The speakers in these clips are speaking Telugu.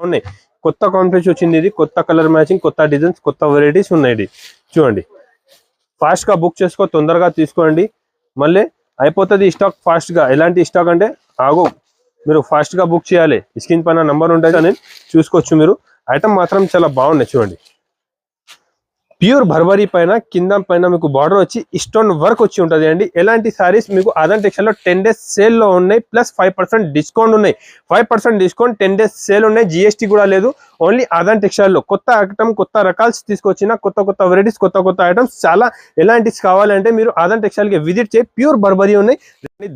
ఉన్నాయి. కొత్త కాన్ఫిడెన్స్ వచ్చింది. ఇది కొత్త కలర్ మ్యాచింగ్, కొత్త డిజైన్స్, కొత్త వెరైటీస్ ఉన్నాయి. ఇది చూడండి, ఫాస్ట్ గా బుక్ చేసుకో, తొందరగా తీసుకోండి, మళ్ళీ అయిపోతుంది స్టాక్ ఫాస్ట్ గా. ఎలాంటి స్టాక్ అంటే ఆగో, మీరు ఫాస్ట్ గా బుక్ చేయాలి. స్క్రీన్ పైన నంబర్ ఉంటుంది అని చూసుకోవచ్చు. మీరు ఐటమ్ మాత్రం చాలా బాగున్నాయి. చూడండి, ప్యూర్ బర్బరీ పైన కింద పైన మీకు బార్డర్ వచ్చి స్టోన్ వర్క్ వచ్చి ఉంటుంది అండి. ఎలాంటి సారీస్ మీకు ఆదాన్ టెక్స్టైల్ లో 10 days సేల్ లో ఉన్నాయి, ప్లస్ 5% డిస్కౌంట్ ఉన్నాయి. 5% డిస్కౌంట్, 10 days సేల్ ఉన్నాయి, జిఎస్టీ కూడా లేదు. ఓన్లీ ఆదాన్ టెక్స్టైల్ లో కొత్త ఐటమ్, కొత్త రకాల్స్ తీసుకొచ్చిన కొత్త వెరైటీస్, కొత్త ఐటమ్స్ చాలా. ఎలాంటివి కావాలంటే మీరు ఆదాన్ టెక్స్టైల్ కి విజిట్ చేయి. ప్యూర్ బర్బరీ ఉన్నాయి.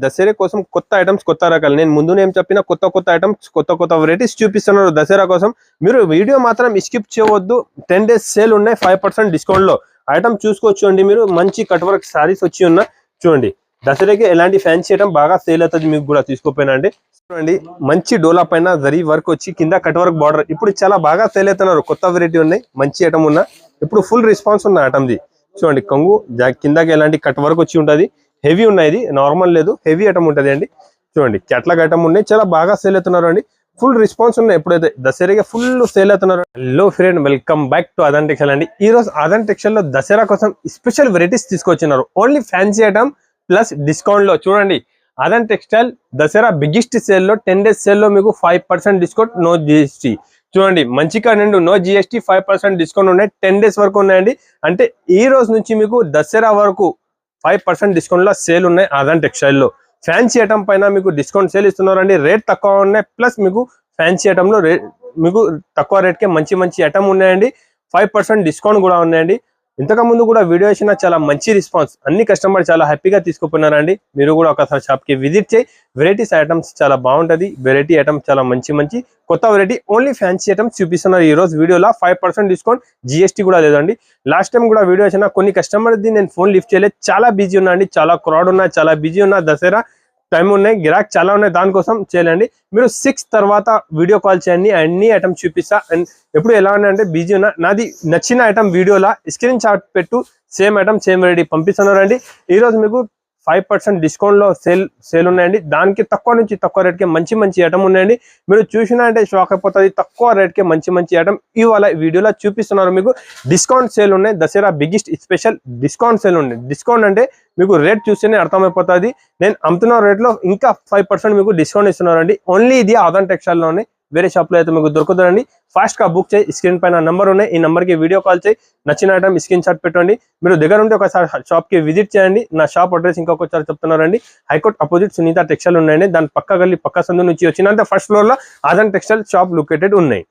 దసరా కోసం కొత్త ఐటమ్స్, కొత్త రకాలు. నేను ముందు ఏం చెప్పిన కొత్త ఐటమ్స్, కొత్త వెరైటీస్ చూపిస్తున్నారు దసరా కోసం. మీరు వీడియో మాత్రం స్కిప్ చేయవద్దు. 10 days సేల్ ఉన్నాయి, 5% డిస్కౌంట్ లో ఐటమ్ చూసుకోవచ్చు అండి. మీరు మంచి కట్ వర్క్ సారీస్ వచ్చి ఉన్న చూడండి. దసరాకి ఎలాంటి ఫ్యాన్సీ ఐటమ్ బాగా సేల్ అవుతుంది, మీకు కూడా తీసుకోపోయినా అండి. చూడండి, మంచి డోలా పైన జరీ వర్క్ వచ్చి కింద కట్ వర్క్ బార్డర్. ఇప్పుడు చాలా బాగా సేల్ అవుతున్నారు. కొత్త వెరైటీ ఉన్నాయి, మంచి ఐటమ్ ఉన్నా. ఇప్పుడు ఫుల్ రెస్పాన్స్ ఉన్న ఐటమ్ది. చూడండి, కొంగు కిందకి ఎలాంటి కట్ వర్క్ వచ్చి ఉంటుంది. హెవీ ఉన్నాయి, ఇది నార్మల్ లేదు, హెవీ ఐటమ్ ఉంటుంది అండి. చూడండి, క్యాట్లాగ్ ఐటమ్ ఉన్నాయి, చాలా బాగా సేల్ అవుతున్నారు అండి. ఫుల్ రెస్పాన్స్ ఉన్నాయి. ఎప్పుడైతే దసరాకి ఫుల్ సేల్ అవుతున్నారు. Hello friend, welcome back to Aadan textile అండి. ఈ రోజు ఆదాన్ టెక్స్టైల్ లో దసరా కోసం స్పెషల్ వెరైటీస్ తీసుకొచ్చినారు. Only fancy item plus discount లో. చూడండి, Aadan textile Dasara biggest sale లో 10 days సేల్ లో మీకు 5% డిస్కౌంట్, నో జిఎస్టీ. చూడండి, మంచిగా నిండు నో జిఎస్టీ, 5% డిస్కౌంట్ ఉన్నాయి. 10 days వరకు ఉన్నాయండి. అంటే ఈ రోజు నుంచి మీకు దసరా వరకు 5% డిస్కౌంట్ లో సేల్ ఉన్నాయి ఆదాన్ టెక్స్టైల్ లో. ఫ్యాన్సీ ఐటమ్ పైన మీకు డిస్కౌంట్ సేల్ ఇస్తున్నారండి. రేట్ తక్కువ ఉన్నాయి, ప్లస్ మీకు ఫ్యాన్సీ ఐటమ్ లో మీకు తక్కువ రేట్ కే మంచి ఐటమ్ ఉన్నాయండి. 5% డిస్కౌంట్ కూడా ఉన్నాయండి. ఇంతకు ముందు కూడా వీడియో ఇచ్చిన చాలా మంచి రెస్పాన్స్, అన్ని కస్టమర్ చాలా హ్యాపీగా తీసుకుపోయినారండి. మీరు కూడా ఒకసారి షాప్ కి విజిట్ చేయి. వెరైటీస్ ఐటమ్స్ చాలా బాగుంటది. వెరైటీ ఐటమ్ చాలా మంచి కొత్త వెరైటీ, ఓన్లీ ఫ్యాన్సీ ఐటమ్స్ చూపిస్తున్నారు ఈ రోజు వీడియోలో. 5% డిస్కౌంట్, జిఎస్టీ కూడా లేదండి. లాస్ట్ టైం కూడా వీడియో ఇచ్చిన కొన్ని కస్టమర్ది నేను ఫోన్ లిఫ్ట్ చేయలేదు, చాలా బిజీ ఉన్నా అండి. చాలా క్రౌడ్ ఉన్నా, చాలా బిజీ ఉన్నా. దసరా టైం ఉన్నాయి, గిరాక్ చాలా ఉన్నాయి, దానికోసం చేయండి. మీరు 6 తర్వాత వీడియో కాల్ చేయండి, అన్ని ఐటమ్స్ చూపిస్తా. అండ్ ఎప్పుడు ఎలా ఉన్నాయంటే బిజీ ఉన్నా. నాది నచ్చిన ఐటమ్ వీడియోలా స్క్రీన్ షాట్ పెట్టు, సేమ్ ఐటమ్ సేమ్ వెరైటీ పంపిస్తున్నారండి. ఈ రోజు మీకు 5% డిస్కౌంట్ లో సేల్ ఉన్నాయండి. దానికి తక్కువ నుంచి తక్కువ రేట్ కి మంచి ఐటమ్ ఉన్నాయండి. మీరు చూసినా అంటే షాక్ అయిపోతుంది. తక్కువ రేట్ కి మంచి ఐటమ్ ఇవాళ వీడియోలో చూపిస్తున్నారు. మీకు డిస్కౌంట్ సేల్ ఉన్నాయి. Dasara biggest special discount sale ఉన్నాయి. డిస్కౌంట్ అంటే మీకు రేట్ చూస్తేనే అర్థమైపోతుంది. నేను అమ్ముతున్న రేట్ లో ఇంకా 5% మీకు డిస్కౌంట్ ఇస్తున్నారండి. ఓన్లీ ఇది ఆదాన్ టెక్స్టైల్ లోనే, వేరే షాప్ లో అయితే మీకు దొరుకుతుందండి. ఫాస్ట్ గా బుక్ చేయి. స్క్రీన్ పైన నంబర్ ఉన్నాయి, ఈ నంబర్ కి వీడియో కాల్ చేయి. నచ్చిన ఐటమ్ స్క్రీన్ షాట్ పెట్టండి. మీరు దగ్గర ఉంటే ఒకసారి షాప్ కి విజిట్ చేయండి. నా షాప్ అడ్రస్ ఇంకొకసారి చెప్తున్నారండి. హైకోర్ట్ అపోజిట్ సునీత టెక్స్టైల్ ఉన్నాయండి. దాని పక్క గల్లి పక్క సందు నుంచి వచ్చినంత ఫస్ట్ ఫ్లోర్ లో ఆదాన్ టెక్స్టైల్ షాప్ లొకేటెడ్ ఉన్నాయి.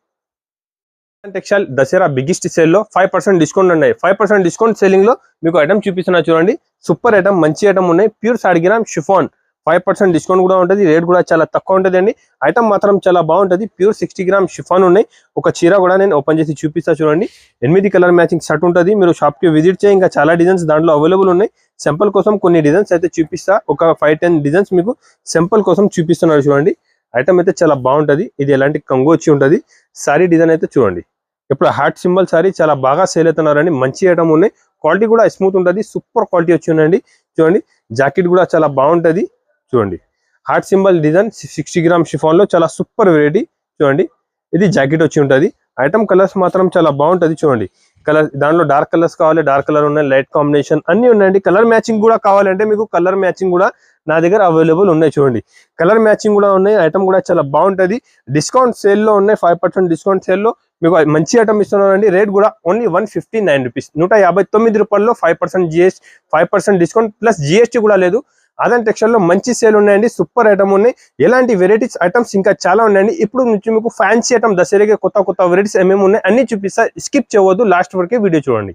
టెక్స్టైల్ దసరా బిగ్గెస్ట్ సేల్ లో 5% డిస్కౌంట్ ఉన్నాయి. 5% డిస్కౌంట్ సేలింగ్ లో మీకు ఐటమ్ చూపిస్తున్నా చూడండి. సూపర్ ఐటమ్, మంచి ఐటమ్ ఉన్నాయి. ప్యూర్ సాడిగ్రామ్ షిఫాన్, 5% డిస్కౌంట్ కూడా ఉంటుంది. రేట్ కూడా చాలా తక్కువ ఉంటుంది అండి. ఐటమ్ మాత్రం చాలా బాగుంటుంది. ప్యూర్ 60 గ్రామ్ షిఫాన్ ఉన్నాయి. ఒక చీర కూడా నేను ఓపెన్ చేసి చూపిస్తా చూడండి. 8 కలర్ మ్యాచింగ్ షర్ట్ ఉంటుంది. మీరు షాప్ కి విజిట్ చేయి. ఇంకా చాలా డిజైన్స్ దాంట్లో అవైలబుల్ ఉన్నాయి. సింపుల్ కోసం కొన్ని డిజైన్స్ అయితే చూపిస్తా. ఒక 5-10 డిజైన్స్ మీకు సింపుల్ కోసం చూపిస్తున్నారు చూడండి. ఐటమ్ అయితే చాలా బాగుంటుంది. ఇది ఎలాంటి కంగు వచ్చి ఉంటుంది. సారీ డిజైన్ అయితే చూడండి. ఇప్పుడు హార్ట్ సింబల్ సారీ చాలా బాగా సేల్ అవుతున్నారండి. మంచి ఐటమ్ ఉన్నాయి. క్వాలిటీ కూడా స్మూత్ ఉంటుంది. సూపర్ క్వాలిటీ వచ్చి ఉందండి. చూడండి, జాకెట్ కూడా చాలా బాగుంటుంది. చూడండి, heart symbol design 60 gram chiffon లో చాలా సూపర్ వెరైటీ. చూడండి, ఇది జాకెట్ వచ్చి ఉంటుంది. ఐటమ్ కలర్స్ మాత్రం చాలా బాగుంటుంది. చూడండి, కలర్ దాంట్లో డార్క్ కలర్స్ కావాలి, డార్క్ కలర్ ఉన్నాయి, లైట్ కాంబినేషన్ అన్ని ఉన్నాయండి. కలర్ మ్యాచింగ్ కూడా కావాలంటే మీకు కలర్ మ్యాచింగ్ కూడా నా దగ్గర అవైలబుల్ ఉన్నాయి. చూడండి, కలర్ మ్యాచింగ్ కూడా ఉన్నాయి. ఐటమ్ కూడా చాలా బాగుంటుంది. డిస్కౌంట్ సేల్ లో ఉన్నాయి. 5% డిస్కౌంట్ సేల్ లో మీకు మంచి ఐటమ్ ఇస్తున్నారండి. రేట్ కూడా ఓన్లీ 159 రూపీస్, 159 రూపాయల్లో 5% డిస్కౌంట్ ప్లస్ జిఎస్టీ కూడా లేదు. ఆదాన్ టెక్స్టైల్ లో మంచి సేల్ ఉన్నాయండి. సూపర్ ఐటమ్ ఉన్నాయి. ఎలాంటి వెరైటీస్ ఐటమ్స్ ఇంకా చాలా ఉన్నాయండి. ఇప్పుడు నుంచి మీకు ఫ్యాన్సీ ఐటమ్ దసరాకి కొత్త వెరైటీస్ ఏమేమి ఉన్నాయి అన్ని చూపిస్తా. స్కిప్ చేయవద్దు, లాస్ట్ వరకే వీడియో చూడండి.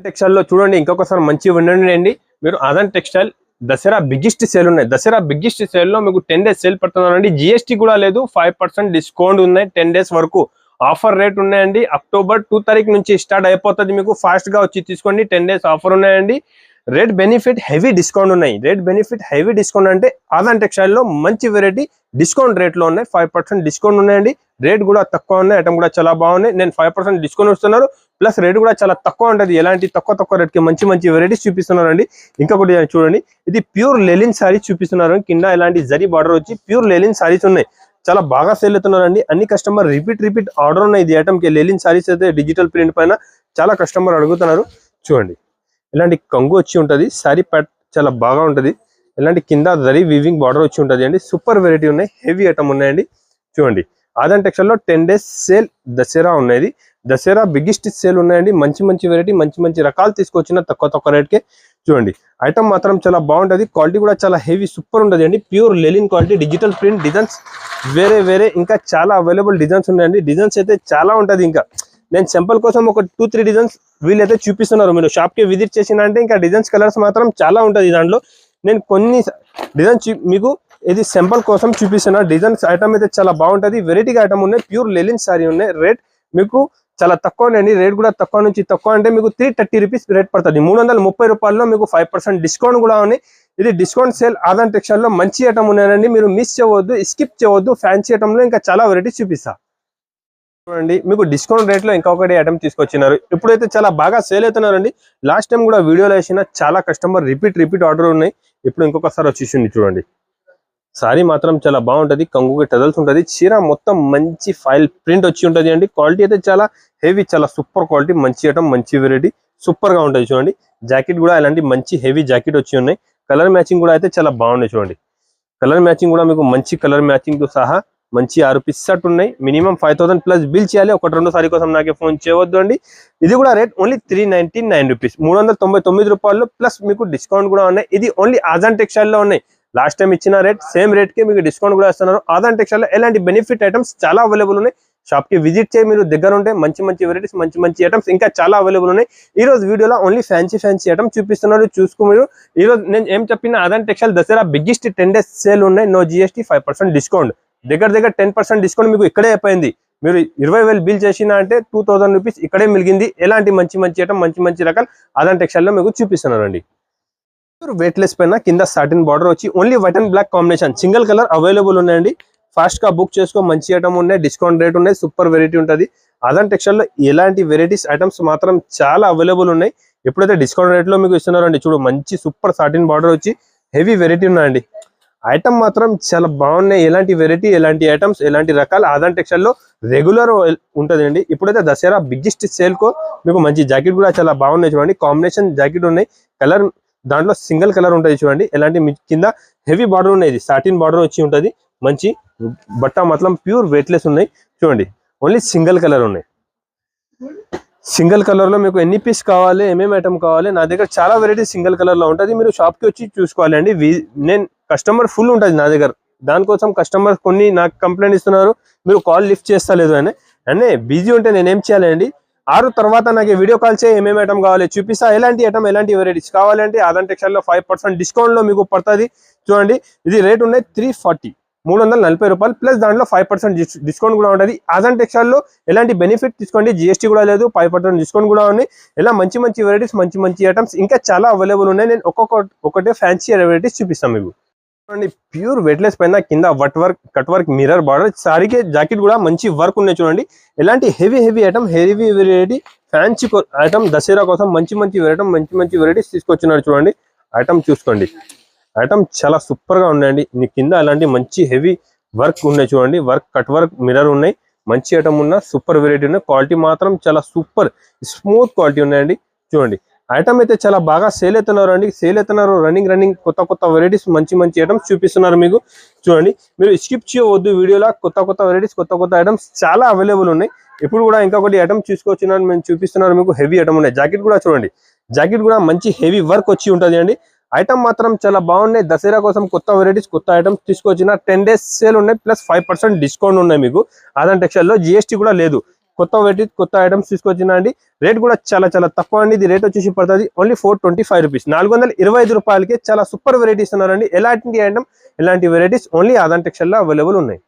టెక్స్టైల్ లో చూడండి, ఇంకొకసారి మంచి ఉండండి. మీరు Aadan textile Dasara biggest sale ఉన్నాయి. దసరా బిగ్గెస్ట్ సేల్ లో మీకు 10 days సేల్ పడుతున్నారండి. జిఎస్టీ కూడా లేదు. 5% డిస్కౌంట్ ఉన్నాయి. 10 days వరకు ఆఫర్ రేట్ ఉన్నాయండి. అక్టోబర్ 2 తారీఖు నుంచి స్టార్ట్ అయిపోతుంది. మీకు ఫాస్ట్ గా వచ్చి తీసుకోండి. 10 days ఆఫర్ ఉన్నాయండి. రేట్ బెనిఫిట్ హెవీ డిస్కౌంట్ ఉన్నాయి. రేట్ బెనిఫిట్ హెవీ డిస్కౌంట్ అంటే ఆదాన్ టెక్స్టైల్ లో మంచి వెరైటీ డిస్కౌంట్ రేట్ లో ఉన్నాయి. 5% డిస్కౌంట్ ఉన్నాయండి. రేట్ కూడా తక్కువ ఉన్నాయి. ఐటమ్ కూడా చాలా బాగున్నాయి. నేను 5% డిస్కౌంట్ ఇస్తున్నారు. ప్లస్ రేట్ కూడా చాలా తక్కువ ఉంటుంది. ఎలాంటి తక్కువ రేట్ కి మంచి వెరైటీస్ చూపిస్తున్నారండి. ఇంకొకటి చూడండి, ఇది ప్యూర్ లెలిన్ సారీస్ చూపిస్తున్నారు. కింద ఎలాంటి జరీ బార్డర్ వచ్చి ప్యూర్ లెలిన్ సారీస్ ఉన్నాయి. చాలా బాగా సేల్ అవుతున్నారండి. అన్ని కస్టమర్ రిపీట్ ఆర్డర్ ఉన్నాయి. ఇది ఐటమ్ కి లెలిన్ సారీస్ అయితే డిజిటల్ ప్రింట్ పైన చాలా కస్టమర్ అడుగుతున్నారు. చూడండి ఇలాంటి కంగు వచ్చి ఉంటది. సారీ ప్యాట్ చాలా బాగా ఉంటది. ఇలాంటి కింద జరీ వీవింగ్ బార్డర్ వచ్చి ఉంటది అండి. సూపర్ వెరైటీ ఉన్నాయి. హెవీ ఐటమ్ ఉన్నాయండి. చూడండి ఆదాన్ టెక్స్టైల్ లో 10 days సేల్ దసరా ఉన్నది. దసరా బిగ్గెస్ట్ సేల్ ఉన్నాయండి. మంచి వెరైటీ మంచి రకాలు తీసుకొచ్చిన తక్కువ రేట్ కే. చూడండి ఐటమ్ మాత్రం చాలా బాగుంటది. క్వాలిటీ కూడా చాలా హెవీ సూపర్ ఉంటది అండి. Pure లెలిన్ quality, digital print designs వేరే ఇంకా చాలా అవైలబుల్ డిజైన్స్ ఉన్నాయండి. డిజైన్స్ అయితే చాలా ఉంటది. ఇంకా నేను సింపుల్ కోసం ఒక 2-3 డిజైన్స్ వీళ్ళైతే చూపిస్తున్నారు. మీరు షాప్ కి విజిట్ చేసిన అంటే ఇంకా డిజైన్స్ కలర్స్ మాత్రం చాలా ఉంటది. దాంట్లో నేను కొన్ని డిజైన్స్ మీకు ఇది సింపుల్ కోసం చూపిస్తున్నా. డిజైన్స్ ఐటమ్ అయితే చాలా బాగుంటది. వెరైటీగా ఐటమ్ ఉన్నాయి. ప్యూర్ లెలిన్ సారీ ఉన్నాయి. రేట్ మీకు చాలా తక్కువనండి. రేట్ కూడా తక్కువ నుంచి తక్కువ అంటే మీకు 330 రూపీస్ రేట్ పడుతుంది. 330 రూపాయల్లో మీకు 5% డిస్కౌంట్ కూడా ఉంది. ఇది డిస్కౌంట్ సేల్ ఆదాన్ టెక్స్టైల్ లో మంచి ఐటమ్ ఉన్నాయండి. మీరు మిస్ చేయవద్దు, స్కిప్ చేయవద్దు. ఫ్యాన్సీ ఐటమ్ లో ఇంకా చాలా వెరైటీస్ చూపిస్తా. చూడండి మీకు డిస్కౌంట్ రేట్ లో ఇంకొకటి ఐటమ్ తీసుకొచ్చినారు. ఇప్పుడైతే చాలా బాగా సేల్ అవుతున్నారండి. లాస్ట్ టైం కూడా వీడియోలో వేసిన చాలా కస్టమర్ రిపీట్ ఆర్డర్ ఉన్నాయి. ఇప్పుడు ఇంకొకసారి వచ్చేసింది. చూడండి సారీ మాత్రం చాలా బాగుంటది. కంగుకి టజల్స్ ఉంటది. చీర మొత్తం మంచి ఫైల్ ప్రింట్ వచ్చి ఉంటది అండి. క్వాలిటీ అయితే చాలా హెవీ, చాలా సూపర్ క్వాలిటీ. మంచి ఐటమ్, మంచి వెరైటీ, సూపర్ గా ఉంటది. చూడండి జాకెట్ కూడా ఇలాంటి మంచి హెవీ జాకెట్ వచ్చి ఉన్నాయి. కలర్ మ్యాచింగ్ కూడా అయితే చాలా బాగున్నాయి. చూడండి కలర్ మ్యాచింగ్ కూడా మీకు మంచి కలర్ మ్యాచింగ్ తో సహా మంచి 6 పీస్ సెట్ ఉన్నాయి. మినిమం 5000 ప్లస్ బిల్ చేయాలి. 1-2 సారీ కోసం నాకే ఫోన్ చేయవద్దు అండి. ఇది కూడా రేట్ ఓన్లీ 399 రూపీస్, 399 రూపాయలు ప్లస్ మీకు డిస్కౌంట్ కూడా ఉన్నాయి. ఇది ఓన్లీ ఆదాన్ టెక్స్టైల్ లో ఉన్నాయి. లాస్ట్ టైం ఇచ్చిన రేట్ సేమ్ రేట్ కి మీకు డిస్కౌంట్ కూడా ఇస్తున్నారు. ఆదాన్ టెక్స్టైల్ లో ఎలాంటి బెనిఫిట్ ఐటమ్స్ చాలా అవైలబుల్ ఉన్నాయి. షాప్ కి విజిట్ చేయి. మీరు దగ్గర ఉంటే మంచి వెరైటీస్, మంచి ఐటమ్స్ ఇంకా చాలా అవైలబుల్ ఉన్నాయి. ఈ రోజు వీడియోలో ఓన్లీ ఫ్యాన్సీ ఐటమ్ చూపిస్తున్నారు. చూసుకో మీరు. ఈ రోజు నేను ఏం చెప్పిన Aadan textile Dasara biggest 10 days sale ఉన్నాయి. No GST, 5% discount. దగ్గర 10% డిస్కౌంట్ మీకు ఇక్కడే అయిపోయింది. మీరు 20,000 బిల్ చేసినా అంటే 2000 రూపీస్ ఇక్కడే మిలిగింది. ఎలాంటి మంచి ఐటమ్, మంచి రకాలు ఆదాన్ టెక్స్టైల్ లో మీకు చూపిస్తున్నారండి. వెయిట్లెస్ పైన కింద సాటిన్ బార్డర్ వచ్చి only white and black combination single colour available ఉన్నాయండి. ఫాస్ట్ గా బుక్ చేసుకో. మంచి ఐటమ్ ఉన్నాయి. డిస్కౌంట్ రేట్ ఉన్నాయి. సూపర్ వెరైటీ ఉంటది. ఆదాన్ టెక్స్టైల్ లో ఎలాంటి వెరైటీస్ ఐటమ్స్ మాత్రం చాలా అవైలబుల్ ఉన్నాయి. ఎప్పుడైతే డిస్కౌంట్ రేట్ లో మీకు ఇస్తున్నారండి. చూడు మంచి సూపర్ సాటిన్ బార్డర్ వచ్చి హెవీ వెరైటీ ఉన్నాయండి. ఐటమ్ మాత్రం చాలా బాగున్నాయి. ఎలాంటి వెరైటీ, ఎలాంటి ఐటమ్స్, ఎలాంటి రకాలు ఆదాన్ టెక్స్టైల్ లో రెగ్యులర్ ఉంటదండి. ఇప్పుడైతే దసరా బిగ్గెస్ట్ సేల్ కో మీకు మంచి జాకెట్ కూడా చాలా బాగున్నాయి. చూడండి కాంబినేషన్ జాకెట్ ఉన్నాయి. కలర్ దాంట్లో సింగిల్ కలర్ ఉంటుంది. చూడండి ఎలాంటి కింద హెవీ బార్డర్ ఉన్నాయి. సాటిన్ బార్డర్ వచ్చి ఉంటది. మంచి బట్ట మాత్రం ప్యూర్ వెయిట్లెస్ ఉన్నాయి. చూడండి ఓన్లీ సింగిల్ కలర్ ఉన్నాయి. సింగిల్ కలర్ లో మీకు ఎన్ని పీస్ కావాలి, ఏమేమి ఐటమ్ కావాలి, నా దగ్గర చాలా వెరైటీ సింగిల్ కలర్ లో ఉంటుంది. మీరు షాప్ కి వచ్చి చూసుకోవాలి అండి. నేను కస్టమర్ ఫుల్ ఉంటుంది నా దగ్గర. దానికోసం కస్టమర్ కొన్ని నాకు కంప్లైంట్ ఇస్తున్నారు, మీరు కాల్ లిఫ్ట్ చేస్తలేదు అని. అంటే బిజీ ఉంటే నేనేం చేయాలండి, 6 తర్వాత నాకు వీడియో కాల్ చేయి, ఏమేమి ఐటమ్ కావాలి చూపిస్తా. ఎలాంటి ఐటమ్, ఎలాంటి వెరైటీస్ కావాలంటే ఆదాన్ టెక్స్టైల్ లో 5% డిస్కౌంట్ లో మీకు పడుతుంది. చూడండి ఇది రేట్ ఉన్నాయి 340, 340 రూపాయలు ప్లస్ దాంట్లో 5% డిస్కౌంట్ కూడా ఉంటుంది. ఆదాన్ టెక్స్టైల్ లో ఎలాంటి బెనిఫిట్ తీసుకోండి. GST కూడా లేదు, 5% డిస్కౌంట్ కూడా ఉంది. ఇలా మంచి వెరైటీస్, మంచి ఐటమ్స్ ఇంకా చాలా అవైలబుల్ ఉన్నాయి. నేను ఒక్కొక్కటే ఫ్యాన్సీ వెరైటీస్ చూపిస్తాను మీకు. చూడండి ప్యూర్ వెయిట్లెస్ పైన కింద కట్ వర్క్ మిర్రర్ బార్డర్. సారీకే జాకెట్ కూడా మంచి వర్క్ ఉన్నాయి. చూడండి ఎలాంటి heavy item, heavy variety fancy item Dasara కోసం మంచి ఐటమ్, మంచి వెరైటీస్ తీసుకొచ్చినారు. చూడండి ఐటమ్ చూసుకోండి. ఐటమ్ చాలా సూపర్ గా ఉన్నాయండి. కింద అలాంటి మంచి హెవీ వర్క్ ఉన్నాయి. చూడండి కట్ వర్క్ మిర్రర్ ఉన్నాయి. మంచి ఐటమ్ ఉన్న సూపర్ వెరైటీ ఉన్నాయి. క్వాలిటీ మాత్రం చాలా సూపర్ స్మూత్ క్వాలిటీ ఉన్నాయండి. చూడండి ఐటమ్ అయితే చాలా బాగా సేల్ అవుతున్నారు అండి. రన్నింగ్ కొత్త వెరైటీస్, మంచి ఐటమ్స్ చూపిస్తున్నారు మీకు. చూడండి మీరు స్కిప్ చేయవద్దు. వీడియోలో కొత్త వెరైటీస్, కొత్త ఐటమ్స్ చాలా అవైలబుల్ ఉన్నాయి. ఇప్పుడు కూడా ఇంకొకటి ఐటమ్ చూసుకొచ్చినాను, మేము చూపిస్తున్నారు మీకు. హెవీ ఐటమ్ ఉన్నాయి. జాకెట్ కూడా చూడండి, జాకెట్ కూడా మంచి హెవీ వర్క్ వచ్చి ఉంటుంది అండి. ఐటమ్ మాత్రం చాలా బాగున్నాయి. దసరా కోసం కొత్త వెరైటీస్, కొత్త ఐటమ్స్ తీసుకొచ్చిన 10 days సేల్ ఉన్నాయి ప్లస్ 5% డిస్కౌంట్ ఉన్నాయి మీకు. ఆదాన్ టెక్స్టైల్ లో GST కూడా లేదు. కొత్త వెరైటీస్, కొత్త ఐటమ్స్ తీసుకొచ్చిన అండి. రేట్ కూడా చాలా తక్కువ అండి. ఇది రేట్ వచ్చేసి పడుతుంది ఓన్లీ 425 రూపీస్, 425 రూపాయలకి చాలా సూపర్ వెరైటీస్ ఉన్నారండి. ఎలాంటి ఐటమ్, ఎలాంటి వెరైటీస్ ఓన్లీ ఆదాన్ టెక్స్టైల్ లో అవైలబుల్ ఉన్నాయి.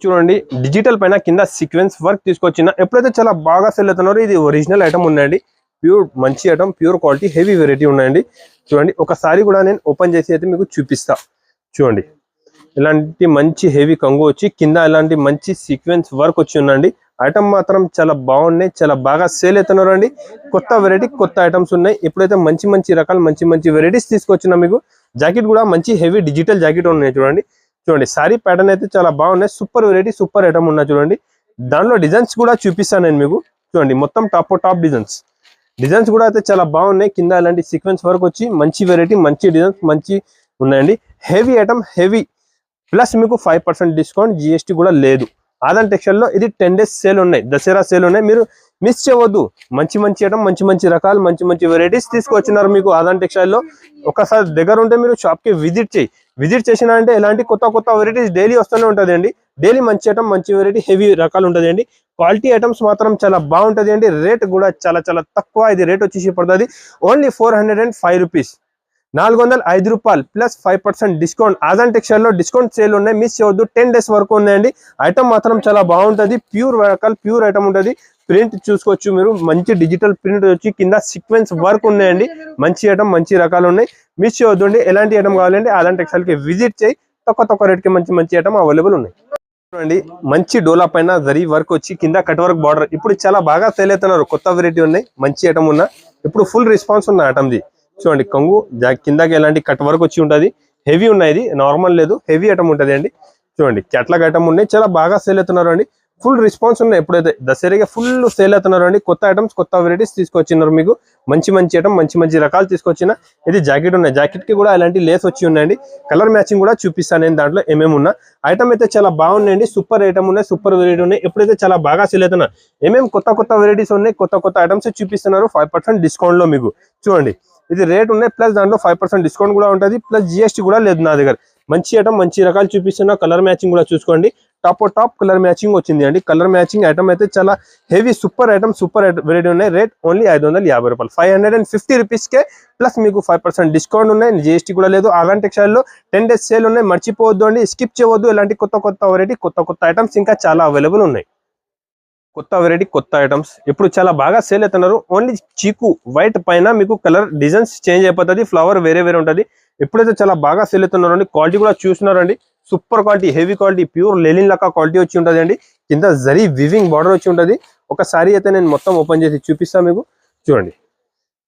చూడండి డిజిటల్ పైన కింద సీక్వెన్స్ వర్క్ తీసుకొచ్చిన ఎప్పుడైతే చాలా బాగా సెల్ అవుతున్నారో. ఇది ఒరిజినల్ ఐటమ్ ఉన్నాయండి. ప్యూర్ మంచి item, pure quality, heavy variety ఉన్నాయండి. చూడండి ఒకసారి కూడా నేను ఓపెన్ చేసి అయితే మీకు చూపిస్తా. చూడండి ఇలాంటి మంచి హెవీ కంగు వచ్చి కింద ఇలాంటి మంచి సీక్వెన్స్ వర్క్ వచ్చి ఉందండి. ఐటమ్ మాత్రం చాలా బాగున్నాయి. చాలా బాగా సేల్ అవుతున్నారు అండి. కొత్త వెరైటీ, కొత్త ఐటమ్స్ ఉన్నాయి. ఇప్పుడైతే మంచి రకాలు, మంచి వెరైటీస్ తీసుకొచ్చిన మీకు. జాకెట్ కూడా మంచి హెవీ డిజిటల్ జాకెట్ ఉన్నాయి. చూడండి చూడండి సారీ ప్యాటర్న్ అయితే చాలా బాగున్నాయి, సూపర్ వెరైటీ సూపర్ ఐటమ్ ఉన్నాయి చూడండి. దానిలో డిజైన్స్ కూడా చూపిస్తాను నేను మీకు. చూడండి మొత్తం టాప్ డిజైన్స్ కూడా అయితే చాలా బాగున్నాయి. కింద ఇలాంటి సీక్వెన్స్ వర్క్ వచ్చి మంచి వెరైటీ మంచి డిజైన్స్ మంచి ఉన్నాయండి. హెవీ ఐటమ్ హెవీ ప్లస్ మీకు 5% డిస్కౌంట్, జిఎస్టీ కూడా లేదు. ఆదాన్ టెక్స్టైల్ లో ఇది 10 days సేల్ ఉన్నాయి, దసరా సేల్ ఉన్నాయి. మీరు మిస్ చేయవద్దు. మంచి ఐటమ్ మంచి రకాలు మంచి వెరైటీస్ తీసుకొచ్చినారు మీకు ఆదాన్ టెక్స్టైల్ లో. ఒకసారి దగ్గర ఉంటే మీరు షాప్ కి విజిట్ చేసినా అంటే ఇలాంటి కొత్త వెరైటీస్ డైలీ వస్తూనే ఉంటుంది అండి. డైలీ మంచి ఐటమ్ మంచి వెరైటీ హెవీ రకాలు ఉంటుంది అండి. క్వాలిటీ ఐటమ్స్ మాత్రం చాలా బాగుంటుంది అండి. రేట్ కూడా చాలా తక్కువ. ఇది రేట్ వచ్చేసి పడుతుంది ఓన్లీ 405 రూపీస్, 405 రూపాయలు ప్లస్ 5% డిస్కౌంట్. ఆదాన్ టెక్స్టైల్ లో డిస్కౌంట్ సేల్ ఉన్నాయి, మిస్ చేయవద్దు. 10 days వరకు ఉన్నాయండి. ఐటమ్ మాత్రం చాలా బాగుంటుంది, ప్యూర్ రకాలు ప్యూర్ ఐటమ్ ఉంటుంది. ప్రింట్ చూసుకోవచ్చు మీరు, మంచి డిజిటల్ ప్రింట్ వచ్చి కింద సీక్వెన్స్ వర్క్ ఉన్నాయండి. మంచి ఐటమ్ మంచి రకాలు ఉన్నాయి, మిస్ చేయవద్దు. ఎలాంటి ఐటమ్ కావాలంటే ఆదాన్ టెక్స్టైల్ కి విజిట్ చేయి. తక్కువ రేట్ కి మంచి ఐటమ్ అవైలబుల్ ఉన్నాయి. చూడండి మంచి డోలా పైన జరీ వర్క్ వచ్చి కింద కట్ వర్క్ బార్డర్. ఇప్పుడు చాలా బాగా సేల్ అవుతున్నారు, కొత్త వెరైటీ ఉన్నాయి, మంచి ఐటమ్ ఉన్నా. ఇప్పుడు ఫుల్ రెస్పాన్స్ ఉన్న ఐటమ్ ది. చూడండి కొంగు కిందకి ఎలాంటి కట్ వర్క్ వచ్చి ఉంటుంది, హెవీ ఉన్నాయి. ఇది నార్మల్ లేదు, హెవీ ఐటమ్ ఉంటుంది అండి. చూడండి క్యాట్లాగ్ ఐటమ్ ఉన్నాయి, చాలా బాగా సేల్ అవుతున్నారు అండి. ఫుల్ రెస్పాన్స్ ఉన్నాయి. ఎప్పుడైతే దసరాగా ఫుల్ సేల్ అవుతున్నారు అండి. కొత్త ఐటమ్స్ కొత్త వెరైటీస్ తీసుకొచ్చినారు మీకు. మంచి ఐటమ్ మంచి రకాలు తీసుకొచ్చిన. ఇది జాకెట్ ఉన్నాయి, జాకెట్ కి కూడా ఇలాంటి లేస్ వచ్చి ఉన్నాయండి. కలర్ మ్యాచింగ్ కూడా చూపిస్తాను నేను దాంట్లో ఏమేమి ఉన్నా. ఐటమ్ అయితే చాలా బాగున్నాయండి, సూపర్ ఐటమ్ ఉన్నాయి, సూపర్ వెరైటీ ఉన్నాయి. ఎప్పుడైతే చాలా బాగా సేల్ అవుతున్నా ఏమేమి కొత్త వెరైటీస్ ఉన్నాయి, కొత్త ఐటమ్స్ చూపిస్తున్నారు 5% డిస్కౌంట్ లో మీకు. చూడండి ఇది రేట్ ఉన్నాయి, ప్లస్ దాంట్లో 5% డిస్కౌంట్ కూడా ఉంటుంది, ప్లస్ జిఎస్టీ కూడా లేదు నా దగ్గర. మంచి ఐటమ్ మంచి రకాలు చూపిస్తున్నా. కలర్ మ్యాచింగ్ కూడా చూసుకోండి, టాప్ కలర్ మ్యాచింగ్ వచ్చింది అండి. కలర్ మ్యాచింగ్ ఐటమ్ అయితే చాలా heavy super item super variety ఉన్నాయి. రేట్ ఓన్లీ 550 రూపాయలు, 550 రూపీస్ కే ప్లస్ మీకు 5% డిస్కౌంట్ ఉన్నాయి, జిఎస్టీ కూడా లేదు. ఆదాన్ టెక్స్టైల్ లో 10 days సేల్ ఉన్నాయి, మర్చిపోవద్దు అండి, స్కిప్ చేయవద్దు. ఇలాంటి కొత్త వెరైటీ కొత్త ఐటమ్స్ ఇంకా చాలా అవైలబుల్ ఉన్నాయి. కొత్త వెరైటీ కొత్త ఐటమ్స్ ఇప్పుడు చాలా బాగా సేల్ అవుతున్నారు. ఓన్లీ చీకు వైట్ పైన మీకు కలర్ డిజైన్స్ చేంజ్ అయిపోతుంది, ఫ్లవర్ వేరే ఉంటుంది. ఎప్పుడైతే చాలా బాగా సేల్ అవుతున్నారు అండి. క్వాలిటీ కూడా చూస్తున్నారండి, super quality heavy quality pure linen లెక్క క్వాలిటీ వచ్చి ఉంటుంది అండి. కింద జరీ వివింగ్ బార్డర్ వచ్చి ఉంటుంది. ఒకసారి అయితే నేను మొత్తం ఓపెన్ చేసి చూపిస్తాను మీకు. చూడండి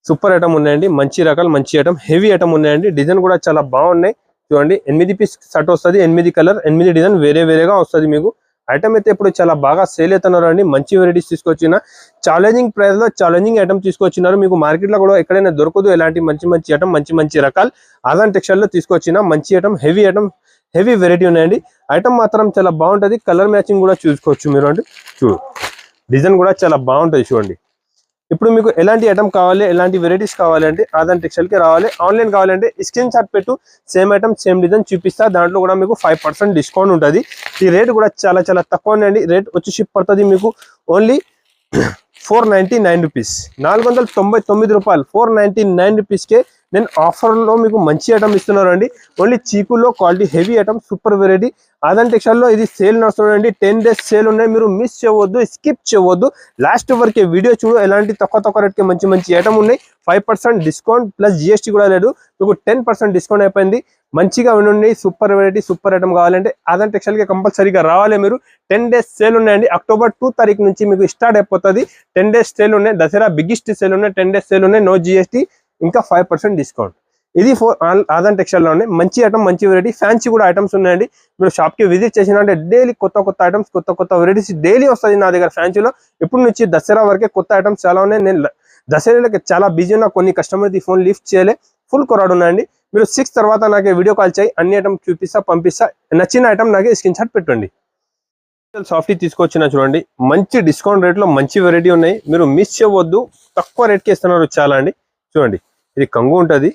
సూపర్ ఐటమ్ ఉన్నాయండి, మంచి రకాలు మంచి ఐటమ్ హెవీ ఐటమ్ ఉన్నాయండి. డిజైన్ కూడా చాలా బాగున్నాయి. చూడండి 8 పీస్ షర్ట్ వస్తుంది, 8 కలర్ 8 డిజైన్ వేరేగా వస్తుంది మీకు. ఐటమ్ అయితే ఇప్పుడు చాలా బాగా సేల్ అవుతున్నారు అండి. మంచి వెరైటీస్ తీసుకొచ్చిన, ఛాలెంజింగ్ ప్రైస్ లో ఛాలెంజింగ్ ఐటమ్ తీసుకొచ్చినారు. మీకు మార్కెట్ లో కూడా ఎక్కడైనా దొరకదు ఇలాంటి మంచి ఐటమ్ మంచి రకాలు. ఆదాన్ టెక్స్టైల్ లో తీసుకొచ్చిన మంచి ఐటమ్ హెవీ వెరైటీ ఉన్నాయండి. ఐటమ్ మాత్రం చాలా బాగుంటది. కలర్ మ్యాచింగ్ కూడా చూసుకోవచ్చు మీరు అండి. చూడు డిజైన్ కూడా చాలా బాగుంటది చూడండి. ఇప్పుడు మీకు ఎలాంటి ఐటమ్ కావాలి, ఎలాంటి వెరైటీస్ కావాలి అంటే ఆదాన్ టెక్స్టైల్ కి రావాలి. ఆన్లైన్ కావాలంటే స్క్రీన్ షాట్ పెట్టు, సేమ్ ఐటమ్ సేమ్ డిజైన్ చూపిస్తా. దాంట్లో కూడా మీకు 5% డిస్కౌంట్ ఉంటుంది. ఈ రేట్ కూడా చాలా తక్కువ అండి. రేట్ వచ్చి షిప్ పడుతుంది మీకు ఓన్లీ 499 రూపీస్, 499 రూపాయలు, 499 రూపీస్కే నేను ఆఫర్లో మీకు మంచి ఐటమ్ ఇస్తున్నారు అండి. ఓన్లీ చీకుల్లో quality heavy item super variety. Aadan textile లో ఇది సేల్ నడుస్తుందండి, 10 days సేల్ ఉన్నాయి. మీరు మిస్ చేయవద్దు, స్కిప్ చేయవద్దు, లాస్ట్ వరకే వీడియో చూడు. ఎలాంటి తక్కువ రేట్కి మంచి ఐటమ్ ఉన్నాయి. 5% డిస్కౌంట్ ప్లస్ జిఎస్టీ కూడా లేదు, మీకు 10% డిస్కౌంట్ అయిపోయింది. మంచిగా ఉండండి. సూపర్ వెరైటీ సూపర్ ఐటమ్ కావాలంటే ఆదాన్ టెక్స్టైల్ కి కంపల్సరీగా రావాలి మీరు. 10 days సేల్ ఉన్నాయండి. అక్టోబర్ 2 తారీఖు నుంచి మీకు స్టార్ట్ అయిపోతుంది. 10 days సేల్ ఉన్నాయి, దసరా బిగ్గెస్ట్ సేల్ ఉన్నాయి. 10 days సేల్ ఉన్నాయి, నో జిఎస్టీ, ఇంకా 5% డిస్కౌంట్. ఇది ఆదాన్ టెక్స్టైల్ లో ఉన్నాయి. మంచి ఐటమ్ మంచి వెరైటీ ఫ్యాన్సీ కూడా ఐటమ్స్ ఉన్నాయండి. మీరు షాప్ కి విజిట్ చేసినంటే డైలీ కొత్త ఐటమ్స్ కొత్త వెరైటీస్ డైలీ వస్తుంది నా దగ్గర ఫ్యాన్సీలో. ఇప్పటి నుంచి దసరా వరకే కొత్త ఐటమ్స్ చాలా ఉన్నాయి. నేను దసరాకి చాలా బిజీ ఉన్నా, కొన్ని కస్టమర్ ది ఫోన్ లిఫ్ట్ చేయలే, ఫుల్ కొరాడు ఉన్నాయండి. మీరు 6 తర్వాత నాకు వీడియో కాల్ చేయి, అన్ని ఐటమ్ చూపిస్తా పంపిస్తా. నచ్చిన ఐటమ్ నాకు స్క్రీన్ షాట్ పెట్టండి. సాఫ్టీ తీసుకొచ్చిన చూడండి, మంచి డిస్కౌంట్ రేట్ లో మంచి వెరైటీ ఉన్నాయి. మీరు మిస్ చేయవద్దు, తక్కువ రేట్కి ఇస్తున్నారు చాలా అండి. చూడండి ఇది కంగు ఉంటుంది,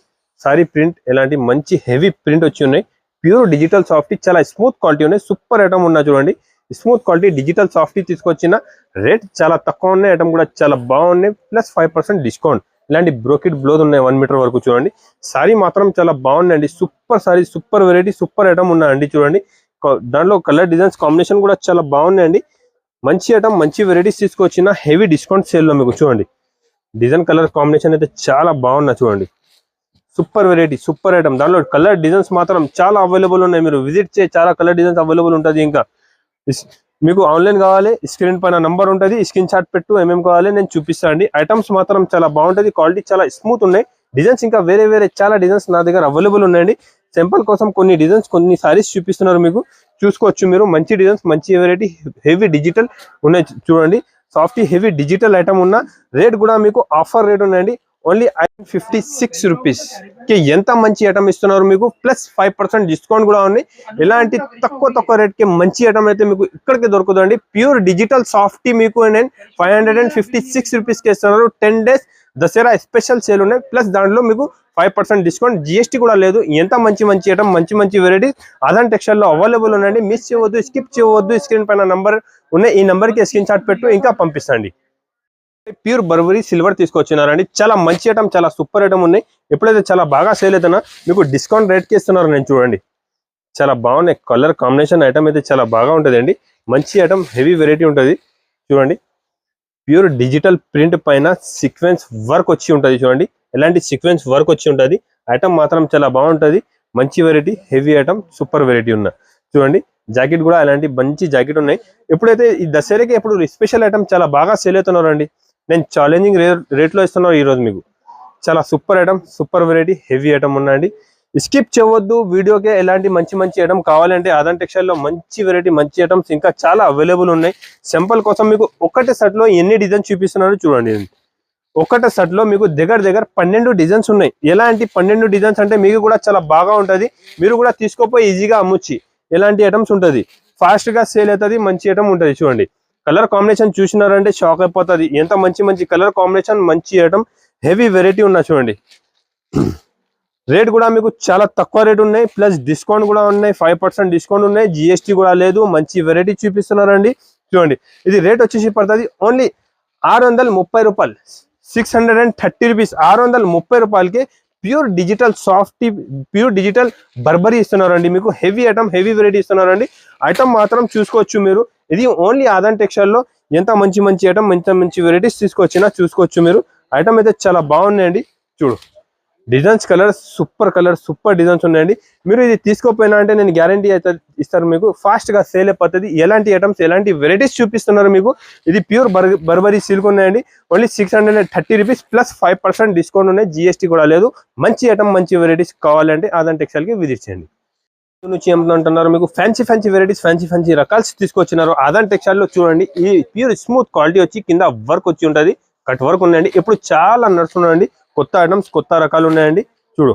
సారీ ప్రింట్ ఎలాంటి మంచి హెవీ ప్రింట్ వచ్చి ఉన్నాయి. ప్యూర్ డిజిటల్ సాఫ్టీ, చాలా స్మూత్ క్వాలిటీ ఉన్నాయి. సూపర్ ఐటమ్ ఉన్నా చూడండి, స్మూత్ క్వాలిటీ డిజిటల్ సాఫ్టీ తీసుకొచ్చిన. రేట్ చాలా తక్కువ ఉన్నాయి, ఐటమ్ కూడా చాలా బాగున్నాయి, ప్లస్ 5% డిస్కౌంట్. ఇలాంటి బ్రోకెట్ బ్లౌజ్ ఉన్నాయి 1 మీటర్ వరకు. చూడండి సారీ మాత్రం చాలా బాగున్నాయండి. Super sorry super variety super item ఉన్నాయండి. చూడండి దాంట్లో కలర్ డిజైన్స్ కాంబినేషన్ కూడా చాలా బాగున్నాయండి. మంచి ఐటమ్ మంచి వెరైటీస్ తీసుకొచ్చిన, హెవీ డిస్కౌంట్ సేల్ లో మీకు. చూడండి డిజైన్ కలర్ కాంబినేషన్ అయితే చాలా బాగున్నాయి. చూడండి సూపర్ వెరైటీ సూపర్ ఐటమ్. దాంట్లో కలర్ డిజైన్స్ మాత్రం చాలా అవైలబుల్ ఉన్నాయి. మీరు విజిట్ చేసి చాలా కలర్ డిజైన్స్ అవైలబుల్ ఉంటుంది. ఇంకా మీకు ఆన్లైన్ కావాలి, స్క్రీన్ పైన నంబర్ ఉంటుంది, స్క్రీన్ షాట్ పెట్టు, ఏమేమి కావాలి నేను చూపిస్తాను అండి. ఐటమ్స్ మాత్రం చాలా బాగుంటుంది, క్వాలిటీ చాలా స్మూత్ ఉన్నాయి. డిజైన్స్ ఇంకా వేరే చాలా డిజైన్స్ నా దగ్గర అవైలబుల్ ఉన్నాయండి. సింపుల్ కోసం కొన్ని డిజైన్స్ కొన్ని సారీస్ చూపిస్తున్నారు మీకు, చూసుకోవచ్చు మీరు. మంచి డిజైన్స్, మంచి వెరైటీ, హెవీ డిజిటల్ ఉన్నాయి చూడండి. సాఫ్ట్ హెవీ డిజిటల్ ఐటమ్ ఉన్న రేట్ కూడా మీకు ఆఫర్ రేట్ ఉన్నాయండి. ఓన్లీ 56 రూపీస్ కి ఎంత మంచి ఐటమ్ ఇస్తున్నారు మీకు, ప్లస్ 5% డిస్కౌంట్ కూడా ఉంది. ఇలాంటి తక్కువ రేట్ కి మంచి ఐటమ్ అయితే మీకు ఇక్కడికి దొరుకుతుందండి. ప్యూర్ డిజిటల్ సాఫ్టీ మీకు నేను 556 రూపీస్ కి ఇస్తున్నారు. 10 days దసరా స్పెషల్ సేల్ ఉన్నాయి, ప్లస్ దాంట్లో మీకు 5% డిస్కౌంట్, జిఎస్టీ కూడా లేదు. ఎంత మంచి ఐటమ్, మంచి వెరైటీస్ ఆదాన్ టెక్స్టైల్ లో అవైలబుల్ ఉన్నాయండి. మిస్ చేయవద్దు, స్కిప్ చేయవద్దు. స్క్రీన్ పైన నంబర్ ఉన్నాయి, ఈ నంబర్ కి స్క్రీన్ షాట్ పెట్టు ఇంకా పంపిస్తండి. ప్యూర్ బర్బరీ సిల్వర్ తీసుకొచ్చినారండి. చాలా మంచి ఐటమ్, చాలా సూపర్ ఐటమ్ ఉన్నాయి. ఎప్పుడైతే చాలా బాగా సేల్ అవుతున్నా మీకు డిస్కౌంట్ రేట్ కి ఇస్తున్నారు. నేను చూడండి, చాలా బాగున్నాయి. కలర్ కాంబినేషన్ ఐటమ్ అయితే చాలా బాగా ఉంటుంది అండి. మంచి ఐటమ్, హెవీ వెరైటీ ఉంటుంది చూడండి. ప్యూర్ డిజిటల్ ప్రింట్ పైన సీక్వెన్స్ వర్క్ వచ్చి ఉంటుంది చూడండి. ఎలాంటి సీక్వెన్స్ వర్క్ వచ్చి ఉంటుంది. ఐటమ్ మాత్రం చాలా బాగుంటుంది. మంచి variety, heavy item, super variety ఉన్న చూడండి. జాకెట్ కూడా అలాంటి మంచి జాకెట్ ఉన్నాయి. ఎప్పుడైతే ఈ దసరాకి ఎప్పుడు స్పెషల్ ఐటమ్ చాలా బాగా సేల్ అవుతున్నారు అండి. నేను ఛాలెంజింగ్ రేట్లో ఇస్తున్నాను ఈరోజు మీకు. చాలా super item, super variety, heavy item ఉన్నాయండి. స్కిప్ చేయవద్దు వీడియోకి. ఎలాంటి మంచి ఐటమ్ కావాలంటే ఆదాన్ టెక్స్టైల్ లో మంచి వెరైటీ, మంచి ఐటమ్స్ ఇంకా చాలా అవైలబుల్ ఉన్నాయి. సింపుల్ కోసం మీకు ఒకటే సెట్ లో ఎన్ని డిజైన్స్ చూపిస్తున్నారో చూడండి. ఒకటే సెట్ లో మీకు దగ్గర 12 డిజైన్స్ ఉన్నాయి. ఎలాంటి 12 డిజైన్స్ అంటే మీకు కూడా చాలా బాగా ఉంటది. మీరు కూడా తీసుకోపోయి ఈజీగా అమ్మొచ్చి ఎలాంటి ఐటమ్స్ ఉంటుంది. ఫాస్ట్ గా సేల్ అవుతుంది. మంచి ఐటమ్ ఉంటుంది చూడండి. కలర్ కాంబినేషన్ చూసినారంటే షాక్ అయిపోతుంది. ఎంత మంచి కలర్ కాంబినేషన్, మంచి ఐటమ్, హెవీ వెరైటీ ఉన్నా చూడండి. రేట్ కూడా మీకు చాలా తక్కువ రేట్ ఉన్నాయి, ప్లస్ డిస్కౌంట్ కూడా ఉన్నాయి. 5% డిస్కౌంట్ ఉన్నాయి, జిఎస్టీ కూడా లేదు. మంచి వెరైటీ చూపిస్తున్నారండి చూడండి. ఇది రేట్ వచ్చేసి పడుతుంది ఓన్లీ 630 రూపాయలు, 630 రూపీస్. 630 రూపాయలకి pure digital softy, pure digital Burberry ఇస్తున్నారండి మీకు. హెవీ ఐటమ్, హెవీ వెరైటీ ఇస్తున్నారండి. ఐటమ్ మాత్రం చూసుకోవచ్చు మీరు. ఇది ఓన్లీ ఆదాన్ టెక్స్టైల్ లో ఎంత మంచి ఐటమ్, మంచి వెరైటీస్ తీసుకొచ్చినా చూసుకోవచ్చు మీరు. ఐటమ్ అయితే చాలా బాగున్నాయండి చూడు. డిజైన్స్, కలర్స్, సూపర్ డిజైన్స్ ఉన్నాయండి. మీరు ఇది తీసుకోపోయినా అంటే నేను గ్యారంటీ అయితే ఇస్తాను మీకు. ఫాస్ట్ గా సేల్ అయిపోతుంది. ఎలాంటి ఐటమ్స్, ఎలాంటి వెరైటీస్ చూపిస్తున్నారు మీకు. ఇది ప్యూర్ బర్బరీ సిల్క్ ఉన్నాయండి. ఓన్లీ 630 రూపీస్ ప్లస్ 5% డిస్కౌంట్ ఉన్నాయి, జిఎస్టీ కూడా లేదు. మంచి ఐటమ్, మంచి వెరైటీస్ కావాలంటే ఆదాన్ టెక్స్టైల్ కి విజిట్ చేయండి. నుంచి ఏమంటున్నారు మీకు ఫ్యాన్సీ వెరైటీస్, ఫ్యాన్సీ రకాల్స్ తీసుకొచ్చినారు ఆదాన్ టెక్స్టైల్ లో చూడండి. ఈ ప్యూర్ స్మూత్ క్వాలిటీ వచ్చి కింద వర్క్ వచ్చి ఉంటుంది, కట్ వర్క్ ఉన్నాయండి. ఇప్పుడు చాలా నడుస్తున్నాయండి. కొత్త ఐటమ్స్, కొత్త రకాలు ఉన్నాయండి చూడు.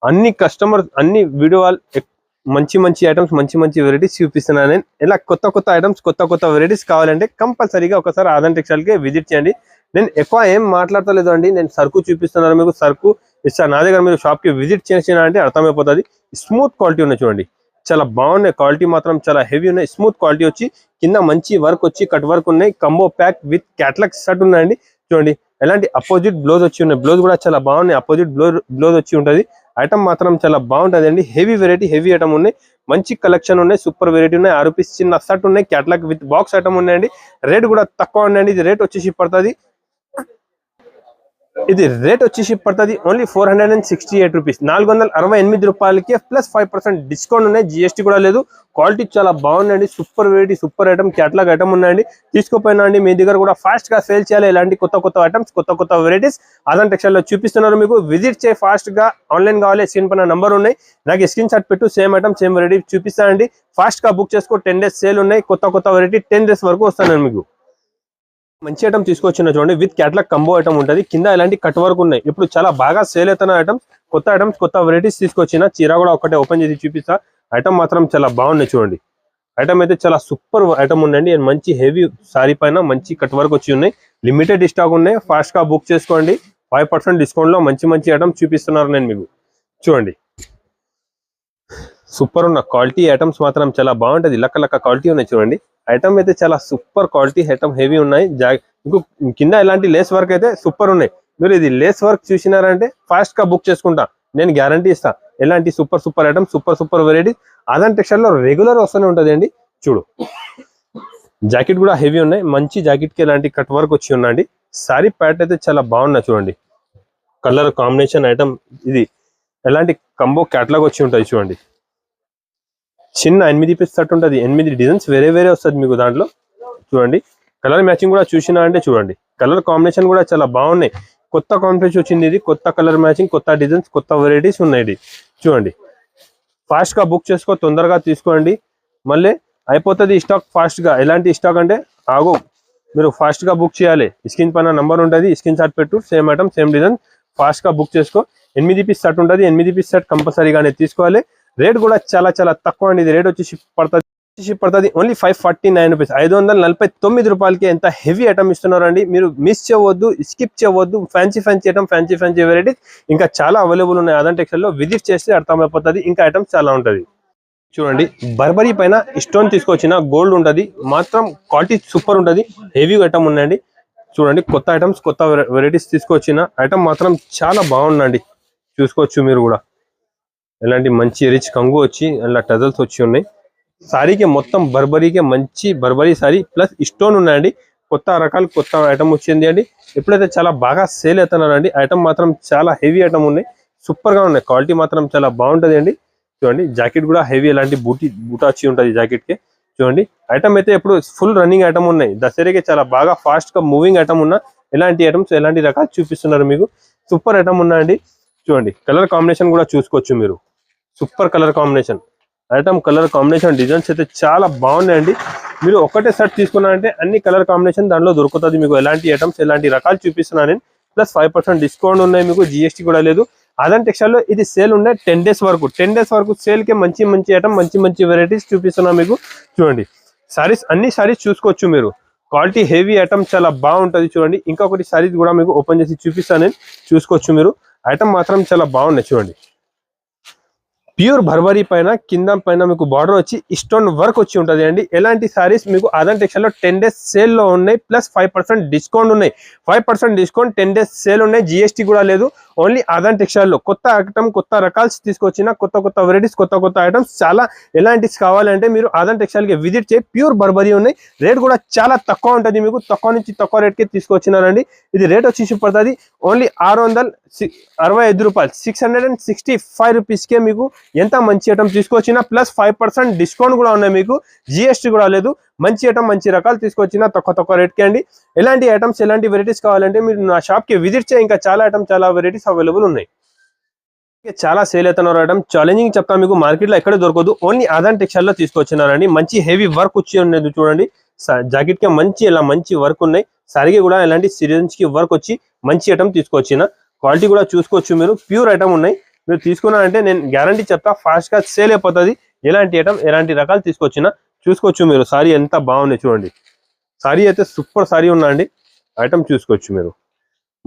అన్ని కస్టమర్, అన్ని వీడియో మంచి ఐటమ్స్, మంచి వెరైటీస్ చూపిస్తున్నాను నేను. ఇలా కొత్త ఐటమ్స్, కొత్త వెరైటీస్ కావాలంటే కంపల్సరీగా ఒకసారి ఆదాన్ టెక్స్టైల్ కి విజిట్ చేయండి. నేను ఎక్కువ ఏం మాట్లాడతలేదు అండి. నేను సరుకు చూపిస్తున్నాను మీకు, సరుకు ఇస్తాను. నా దగ్గర మీరు షాప్ కి విజిట్ చేసినా అంటే అర్థమైపోతుంది. స్మూత్ క్వాలిటీ ఉన్నాయి చూడండి. చాలా బాగున్నాయి. క్వాలిటీ మాత్రం చాలా హెవీ ఉన్నాయి. స్మూత్ క్వాలిటీ వచ్చి కింద మంచి వర్క్ వచ్చి కట్ వర్క్ ఉన్నాయి. Combo pack with catalogue set ఉన్నాయండి చూడండి. ఎలాంటి అపోజిట్ బ్లౌజ్ వచ్చి ఉన్నాయి. బ్లౌజ్ కూడా చాలా బాగున్నాయి. అపోజిట్ బ్లౌజ్ వచ్చి ఉంటుంది. ఐటమ్ మాత్రం చాలా బాగుంటుంది అండి. హెవీ వెరైటీ, హెవీ ఐటమ్ ఉన్నాయి. మంచి కలెక్షన్ ఉన్నాయి. సూపర్ వెరైటీ ఉన్నాయి. 6 రూపీస్ చిన్న సెట్ ఉన్నాయి. క్యాటలాగ్ విత్ బాక్స్ ఐటమ్ ఉన్నాయండి. రేట్ కూడా తక్కువ ఉన్నాయండి. ఇది రేట్ వచ్చేసి పడుతుంది ఓన్లీ 468 రూపీస్, 468 రూపాయలకి ప్లస్ 5% డిస్కౌంట్ ఉన్నాయి, జిఎస్టీ కూడా లేదు. క్వాలిటీ చాలా బాగుందండి. Super variety, super item, catalogue item ఉన్నాయండి. తీసుకోపోయినా అండి. మీ దగ్గర కూడా ఫాస్ట్ గా సేల్ చేయాలి. ఇలాంటి కొత్త ఐటమ్స్, కొత్త వెరైటీస్ ఆదాన్ టెక్స్టైల్ లో చూపిస్తున్నారు మీకు. విజిట్ చేయి. ఫాస్ట్ గా ఆన్లైన్ కావాలి, స్క్రీన్ పైన నంబర్ ఉన్నాయి. నాకు స్క్రీన్ షాట్ పెట్టు. సేమ్ ఐటమ్, సేమ్ వెరైటీ చూపిస్తానండి. ఫాస్ట్ గా బుక్ చేసుకో. 10 days సేల్ ఉన్నాయి. కొత్త వెరైటీ 10 days వరకు వస్తాను మీకు. మంచి ఐటమ్ తీసుకొచ్చిన చూడండి. విత్ క్యాటలాగ్ కంబో ఐటమ్ ఉంటుంది. కింద ఇలాంటి కట్ వర్క్ ఉన్నాయి. ఇప్పుడు చాలా బాగా సేల్ అవుతున్న ఐటమ్స్, కొత్త వెరైటీస్ తీసుకొచ్చిన. చీర కూడా ఒకటే ఓపెన్ చేసి చూపిస్తా. ఐటమ్ మాత్రం చాలా బాగున్నాయి చూడండి. ఐటమ్ అయితే చాలా సూపర్ ఐటమ్ ఉందండి. మంచి హెవీ సారీ పైన మంచి కట్ వర్క్ వచ్చి ఉన్నాయి. లిమిటెడ్ స్టాక్ ఉన్నాయి. ఫాస్ట్ గా బుక్ చేసుకోండి. 5% డిస్కౌంట్ లో మంచి ఐటమ్స్ చూపిస్తున్నారు నేను మీకు చూడండి. సూపర్ ఉన్న క్వాలిటీ ఐటమ్స్ మాత్రం చాలా బాగుంటది. లక్క క్వాలిటీ ఉన్నాయి చూడండి. ఐటమ్ అయితే చాలా సూపర్ క్వాలిటీ ఐటమ్, హెవీ ఉన్నాయి. మీకు కింద ఇలాంటి లేస్ వర్క్ అయితే సూపర్ ఉన్నాయి. మీరు ఇది లేస్ వర్క్ చూసినారంటే ఫాస్ట్ గా బుక్ చేసుకుంటా, నేను గ్యారంటీ ఇస్తా. ఎలాంటి super item, super variety Aadan textile లో రెగ్యులర్ వస్తూనే ఉంటది అండి చూడు. జాకెట్ కూడా హెవీ ఉన్నాయి. మంచి జాకెట్ కి ఇలాంటి కట్ వర్క్ వచ్చి ఉన్నాయండి. సారీ ప్యాట్ అయితే చాలా బాగున్నాయి చూడండి. Colour combination item. ఇది ఎలాంటి కంబో క్యాటలాగ్ వచ్చి ఉంటుంది చూడండి. చిన్న 8 పీస్ సెట్ ఉంటుంది. 8 డిజైన్స్ వేరే వస్తుంది మీకు దాంట్లో చూడండి. కలర్ మ్యాచింగ్ కూడా చూసినా అంటే చూడండి. కలర్ కాంబినేషన్ కూడా చాలా బాగున్నాయి. కొత్త కాంబినేషన్ వచ్చింది. ఇది కొత్త కలర్ మ్యాచింగ్, కొత్త డిజైన్స్, కొత్త వెరైటీస్ ఉన్నాయి. ఇది చూడండి. ఫాస్ట్ గా బుక్ చేసుకో, తొందరగా తీసుకోండి, మళ్ళీ అయిపోతుంది స్టాక్ ఫాస్ట్ గా. ఎలాంటి స్టాక్ అంటే ఆగో, మీరు ఫాస్ట్ గా బుక్ చేయాలి. స్క్రీన్ పైన నంబర్ ఉంటుంది, స్క్రీన్ షాట్ పెట్టు. Same item same design fast గా బుక్ చేసుకో. 8 పీస్ సెట్ ఉంటుంది, 8 పీస్ సెట్ కంపల్సరీగానే తీసుకోవాలి. రేట్ కూడా చాలా చాలా తక్కువ అండి. ఇది రేట్ వచ్చి పడుతుంది ఓన్లీ 549 రూపీస్, 549 రూపాయలకి. ఎంత హెవీ ఐటమ్ ఇస్తున్నారండి, మీరు మిస్ చేయవద్దు, స్కిప్ చేయవద్దు. ఫ్యాన్సీ ఐటమ్, ఫ్యాన్సీ వెరైటీస్ ఇంకా చాలా అవైలబుల్ ఉన్నాయి. అదర్ టెక్స్టైల్ లో విజిట్ చేస్తే అర్థమైపోతుంది. ఇంకా ఐటమ్స్ చాలా ఉంటుంది. చూడండి, బర్బరీ పైన స్టోన్ తీసుకొచ్చిన గోల్డ్ ఉంటుంది, మాత్రం క్వాలిటీ సూపర్ ఉంటుంది. హెవీ ఐటమ్ ఉన్నాయండి. చూడండి, కొత్త ఐటమ్స్, కొత్త వెరైటీస్ తీసుకొచ్చిన ఐటమ్ మాత్రం చాలా బాగుందండి. చూసుకోవచ్చు మీరు కూడా. ఇలాంటి మంచి రిచ్ కంగు వచ్చి ఇలా టజల్స్ వచ్చి ఉన్నాయి. సారీకి మొత్తం బర్బరీకి మంచి బర్బరీ సారీ ప్లస్ స్టోన్ ఉన్నాయండి. కొత్త రకాలు, కొత్త ఐటమ్ వచ్చింది అండి. ఎప్పుడైతే చాలా బాగా సేల్ అవుతున్నారండి. ఐటమ్ మాత్రం చాలా హెవీ ఐటమ్ ఉన్నాయి, సూపర్ గా ఉన్నాయి. క్వాలిటీ మాత్రం చాలా బాగుంటది అండి. చూడండి, జాకెట్ కూడా హెవీ, ఎలాంటి బూటా వచ్చి ఉంటుంది జాకెట్ కి. చూడండి, ఐటమ్ అయితే ఎప్పుడు ఫుల్ రన్నింగ్ ఐటమ్ ఉన్నాయి. దసరాకి చాలా బాగా ఫాస్ట్ గా మూవింగ్ ఐటమ్ ఉన్న ఎలాంటి ఐటమ్స్, ఎలాంటి రకాలు చూపిస్తున్నారు మీకు. సూపర్ ఐటమ్ ఉన్నాయండి. చూడండి, కలర్ కాంబినేషన్ కూడా చూసుకోవచ్చు మీరు. Super colour combination item, colour combination designs అయితే చాలా బాగున్నాయండి. మీరు ఒకటే సెట్ తీసుకున్నారంటే అన్ని కలర్ కాంబినేషన్ దాంట్లో దొరుకుతుంది మీకు. ఎలాంటి ఐటమ్స్, ఎలాంటి రకాలు చూపిస్తున్నాను నేను. ప్లస్ 5% డిస్కౌంట్ ఉన్నాయి మీకు, జిఎస్టీ కూడా లేదు. అదర్ టెక్స్టైల్ లో ఇది సేల్ ఉన్నాయి 10 డేస్ వరకు. 10 డేస్ వరకు సేల్ కి మంచి ఐటమ్, మంచి వెరైటీస్ చూపిస్తున్నా మీకు. చూడండి, సారీస్, అన్ని సారీస్ చూసుకోవచ్చు మీరు. క్వాలిటీ హెవీ ఐటమ్ చాలా బాగుంటది. చూడండి, ఇంకొకటి సారీస్ కూడా మీకు ఓపెన్ చేసి చూపిస్తాను నేను. చూసుకోవచ్చు మీరు. ఐటమ్ మాత్రం చాలా బాగున్నాయి. చూడండి, ప్యూర్ బర్బరీ పైన కింద పైన మీకు బార్డర్ వచ్చి స్టోన్ వర్క్ వచ్చి ఉంటుంది అండి. ఎలాంటి సారీస్ మీకు అదర్ టెక్స్టైల్ లో 10 డేస్ సేల్ లో ఉన్నాయి. ప్లస్ 5% డిస్కౌంట్ ఉన్నాయి. 5% డిస్కౌంట్, 10 డేస్ సేల్ ఉన్నాయి. జిఎస్టీ కూడా లేదు. ఓన్లీ అదర్ టెక్స్టైల్ లో కొత్త ఐటమ్, కొత్త రకాలు తీసుకొచ్చిన కొత్త వెరైటీస్, కొత్త ఐటమ్స్ చాలా. ఎలాంటివి కావాలంటే మీరు అదర్ టెక్స్టైల్ కి విజిట్ చేయి. ప్యూర్ బర్బరీ ఉన్నాయి. రేట్ కూడా చాలా తక్కువ ఉంటుంది మీకు. తక్కువ నుంచి తక్కువ రేట్ కి తీసుకొచ్చినారండి. ఇది రేట్ వచ్చి పడుతుంది ఓన్లీ 665 రూపాయలు, 665 రూపీస్ కే మీకు ఎంత మంచి ఐటమ్ తీసుకొచ్చినా. ప్లస్ 5% డిస్కౌంట్ కూడా ఉన్నాయి మీకు. జిఎస్టీ కూడా లేదు. మంచి ఐటమ్, మంచి రకాలు తీసుకొచ్చిన తక్కువ రేట్ కి అండి. ఎలాంటి ఐటమ్స్, ఎలాంటి వెరైటీస్ కావాలంటే మీరు నా షాప్ కి విజిట్ చేయి. ఇంకా చాలా ఐటమ్, చాలా వెరైటీస్ అవైలబుల్ ఉన్నాయి. చాలా సేల్ అవుతున్నారు ఐటమ్. ఛాలెంజింగ్ చెప్తా మీకు, మార్కెట్ లో ఎక్కడ దొరకదు. ఓన్లీ అదర్ టెక్స్టైల్ లో తీసుకొచ్చినారండి. మంచి హెవీ వర్క్ వచ్చి ఉన్నది. చూడండి, జాకెట్ కి మంచి వర్క్ ఉన్నాయి. సారీకి కూడా ఎలాంటి సిరియన్స్ కి వర్క్ వచ్చి మంచి ఐటమ్ తీసుకొచ్చిన. క్వాలిటీ కూడా చూసుకోవచ్చు మీరు. ప్యూర్ ఐటమ్ ఉన్నాయి. మీరు తీసుకున్నారంటే నేను గ్యారంటీ చెప్తా, ఫాస్ట్ గా సేల్ అయిపోతుంది. ఎలాంటి ఐటమ్, ఎలాంటి రకాలు తీసుకొచ్చినా చూసుకోవచ్చు మీరు. సారీ ఎంత బాగున్నాయి చూడండి. సారీ అయితే సూపర్ సారీ ఉన్నాయండి. ఐటమ్ చూసుకోవచ్చు మీరు.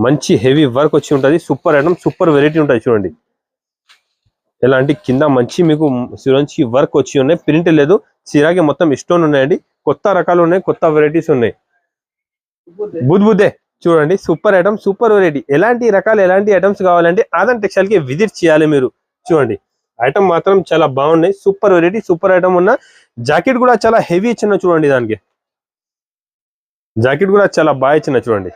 మంచి హెవీ వర్క్ వచ్చి ఉంటుంది. సూపర్ ఐటమ్, సూపర్ వెరైటీ ఉంటుంది. చూడండి, ఎలాంటి కింద మంచి మీకు సిరోంచి వర్క్ వచ్చి ఉన్నాయి. ప్రింట్ లేదు. సిరాకి మొత్తం స్టోన్ ఉన్నాయండి. కొత్త రకాలు ఉన్నాయి, కొత్త వెరైటీస్ ఉన్నాయి. బుద్దే చూడండి, సూపర్ ఐటమ్, సూపర్ వెరైటీ. ఎలాంటి రకాలు, ఎలాంటి ఐటమ్స్ కావాలంటే అదర్ టెక్స్టైల్ కి విజిట్ చేయాలి మీరు. చూడండి, ఐటమ్ మాత్రం చాలా బాగున్నాయి. సూపర్ వెరైటీ, సూపర్ ఐటమ్ ఉన్న. జాకెట్ కూడా చాలా హెవీ ఇచ్చిన. చూడండి, దానికి జాకెట్ కూడా చాలా బాగా ఇచ్చిన. చూడండి,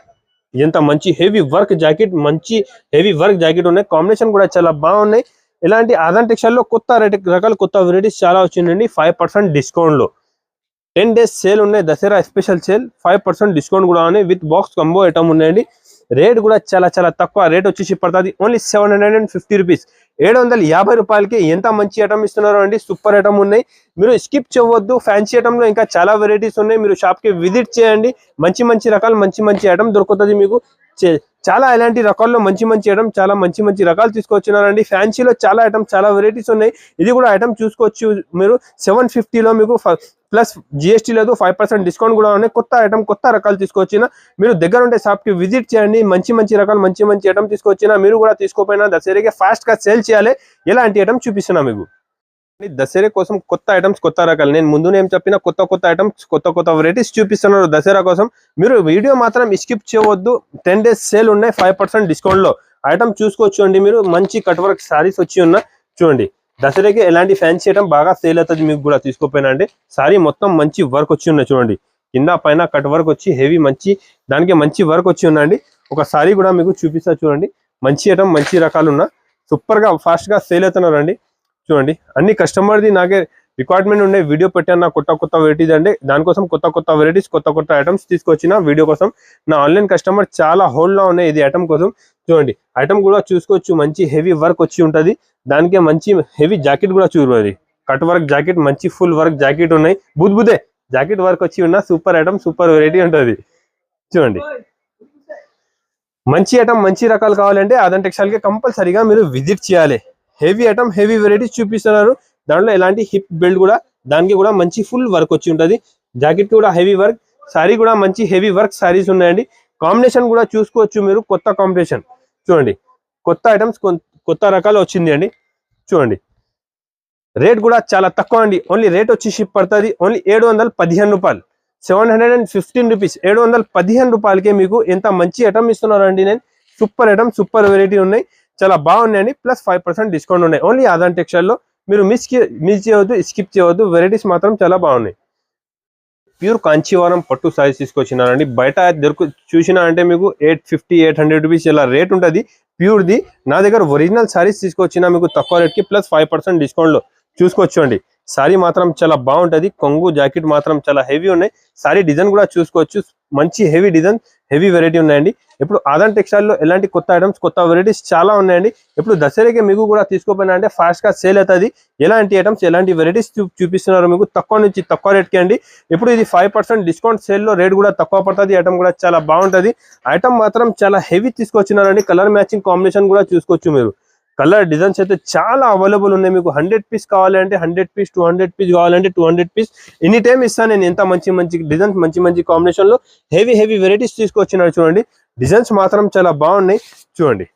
ఎంత మంచి హెవీ వర్క్ జాకెట్, మంచి హెవీ వర్క్ జాకెట్ ఉన్నాయి. కాంబినేషన్ కూడా చాలా బాగున్నాయి. ఇలాంటి అదర్ టెక్స్టైల్ లో కొత్త రకాలు, కొత్త వెరైటీస్ చాలా వచ్చిందండి. 5% డిస్కౌంట్ లో 10 డేస్ సేల్ ఉన్నాయి. దసరా స్పెషల్ సేల్, 5% డిస్కౌంట్ కూడా ఉన్నాయి. విత్ బాక్స్ కంబో ఐటమ్ ఉన్నాయండి. రేట్ కూడా చాలా చాలా తక్కువ. రేట్ వచ్చేసి పడుతుంది ఓన్లీ 750 రూపీస్, 750 రూపాయలకి. ఎంత మంచి ఐటమ్ ఇస్తున్నారు అండి. సూపర్ ఐటమ్ ఉన్నాయి. మీరు స్కిప్ చేయవద్దు. ఫ్యాన్సీ ఐటమ్ లో ఇంకా చాలా వెరైటీస్ ఉన్నాయి. మీరు షాప్ కి విజిట్ చేయండి. మంచి రకాలు, మంచి ఐటమ్ దొరుకుతుంది మీకు. చాలా ఇలాంటి రకాల్లో మంచి ఐటమ్, చాలా మంచి రకాలు తీసుకొచ్చినారండి. ఫ్యాన్సీలో చాలా ఐటమ్, చాలా వెరైటీస్ ఉన్నాయి. ఇది కూడా ఐటమ్ చూసుకోవచ్చు మీరు. 750 లో మీకు ప్లస్ జిఎస్టీ లేదు. 5% డిస్కౌంట్ కూడా ఉన్నాయి. కొత్త ఐటమ్, కొత్త రకాలు తీసుకొచ్చిన. మీరు దగ్గర ఉంటే షాప్ కి విజిట్ చేయండి. మంచి రకాలు, మంచి ఐటమ్ తీసుకొచ్చిన. మీరు కూడా తీసుకోపోయినా దసరాకి ఫాస్ట్ గా సేల్ చేయాలి. ఎలాంటి ఐటమ్ చూపిస్తున్నా మీకు. దసరా కోసం కొత్త ఐటమ్స్, కొత్త రకాలు. నేను ముందు ఏం చెప్పిన కొత్త ఐటమ్స్, కొత్త వెరైటీస్ చూపిస్తున్నారు దసరా కోసం. మీరు వీడియో మాత్రం స్కిప్ చేయవద్దు. 10 డేస్ సేల్ ఉన్నాయి. 5% డిస్కౌంట్ లో ఐటమ్ చూసుకోవచ్చు అండి మీరు. మంచి కట్ వర్క్ సారీస్ వచ్చి ఉన్న. చూడండి, దసరాకి ఎలాంటి ఫ్యాన్సీ ఐటమ్ బాగా సేల్ అవుతుంది మీకు కూడా. తీసుకోపోయినా అంటే సారీ మొత్తం మంచి వర్క్ వచ్చి ఉన్నాయి. చూడండి, కింద పైన కట్ వర్క్ వచ్చి హెవీ దానికి మంచి వర్క్ వచ్చి ఉన్నాయండి. ఒక సారీ కూడా మీకు చూపిస్తా. చూడండి, మంచి ఐటమ్, మంచి రకాలు ఉన్న. సూపర్ గా ఫాస్ట్ గా సేల్ అవుతున్నారండి. చూడండి, అన్ని కస్టమర్ది నాకే రిక్వైర్మెంట్ ఉండే వీడియో పెట్టాను. నా కొత్త వెరైటీస్ అంటే దానికోసం కొత్త వెరైటీస్, కొత్త ఐటమ్స్ తీసుకొచ్చిన వీడియో కోసం. నా ఆన్లైన్ కస్టమర్ చాలా హోల్డ్ లో ఉన్నాయి ఇది ఐటమ్ కోసం. చూడండి, ఐటమ్ కూడా చూసుకోవచ్చు. మంచి హెవీ వర్క్ వచ్చి ఉంటుంది. దానికే మంచి హెవీ జాకెట్ కూడా చూడండి, కట్ వర్క్ జాకెట్, మంచి ఫుల్ వర్క్ జాకెట్ ఉన్నాయి, బుద్బుదే జాకెట్ వర్క్ వచ్చి ఉన్న సూపర్ ఐటమ్, సూపర్ వెరైటీ ఉంటుంది చూడండి. మంచి ఐటమ్ మంచి రకాలు కావాలంటే ఆదాన్ టెక్స్టైల్ కి కంపల్సరీగా మీరు విజిట్ చేయాలి. హెవీ ఐటమ్ హెవీ వెరైటీస్ చూపిస్తున్నారు, దాంట్లో ఎలాంటి హిప్ బెల్ట్ కూడా, దానికి కూడా మంచి ఫుల్ వర్క్ వచ్చి ఉంటుంది, జాకెట్ కూడా హెవీ వర్క్, సారీ కూడా మంచి హెవీ వర్క్ సారీస్ ఉన్నాయండి. కాంబినేషన్ కూడా చూసుకోవచ్చు మీరు, కొత్త కాంబినేషన్ చూడండి, కొత్త ఐటమ్స్ కొత్త రకాలు వచ్చింది అండి చూడండి. రేట్ కూడా చాలా తక్కువ అండి, ఓన్లీ రేట్ వచ్చి షిప్ పడుతుంది ఓన్లీ 715 రూపాయలు, 715 రూపీస్, 715 రూపాయలకే మీకు ఎంత మంచి ఐటమ్ ఇస్తున్నారండి నేను. సూపర్ ఐటమ్ సూపర్ వెరైటీ ఉన్నాయి, చాలా బాగున్నాయండి, ప్లస్ 5% డిస్కౌంట్ ఉన్నాయి ఓన్లీ ఆదాన్ టెక్స్టైల్ లో. మీరు మిస్ చేయవద్దు, స్కిప్ చేయవద్దు, వెరైటీస్ మాత్రం చాలా బాగున్నాయి. ప్యూర్ కాంచీవరం పట్టు సారీస్ తీసుకొచ్చినారండి, బయట చూసినా అంటే మీకు 850 800 రూపీస్ ఇలా రేట్ ఉంటుంది ప్యూర్ది. నా దగ్గర ఒరిజినల్ సారీస్ తీసుకొచ్చినా మీకు తక్కువ రేట్కి ప్లస్ 5% డిస్కౌంట్లో చూసుకోవచ్చు అండి. సారీ మాత్రం చాలా బాగుంటుంది, కొంగు జాకెట్ మాత్రం చాలా హెవీ ఉన్నాయి, సారీ డిజైన్ కూడా చూసుకోవచ్చు, మంచి హెవీ డిజైన్ హెవీ వెరైటీ ఉన్నాయండి. ఇప్పుడు ఆదాన్ టెక్స్టైల్ లో ఎలాంటి కొత్త ఐటమ్స్ కొత్త వెరైటీస్ చాలా ఉన్నాయండి. ఇప్పుడు దసరాకి మీకు కూడా తీసుకోపోయినా అంటే ఫాస్ట్ గా సేల్ అవుతుంది. ఎలాంటి ఐటమ్స్ ఎలాంటి వెరైటీస్ చూపిస్తున్నారు మీకు తక్కువ నుంచి తక్కువ రేట్ కి అండి. ఇప్పుడు ఇది 5% డిస్కౌంట్ సేల్ లో రేట్ కూడా తక్కువ పడుతుంది, ఐటమ్ కూడా చాలా బాగుంటుంది. ఐటమ్ మాత్రం చాలా హెవీ తీసుకొచ్చినారండి, కలర్ మ్యాచింగ్ కాంబినేషన్ కూడా చూసుకోవచ్చు మీరు. కలర్ డిజైన్స్ అయితే చాలా అవైలబుల్ ఉన్నాయి, మీకు 100 పీస్ కావాలంటే 100 పీస్, 200 పీస్ కావాలంటే 200 పీస్ ఎనీ టైం ఇస్తాను నేను. ఎంత మంచి మంచి డిజైన్స్ మంచి మంచి కాంబినేషన్ లో హెవీ హెవీ వెరైటీస్ తీసుకొచ్చినారు చూడండి. డిజైన్స్ మాత్రం చాలా బాగున్నాయి చూడండి,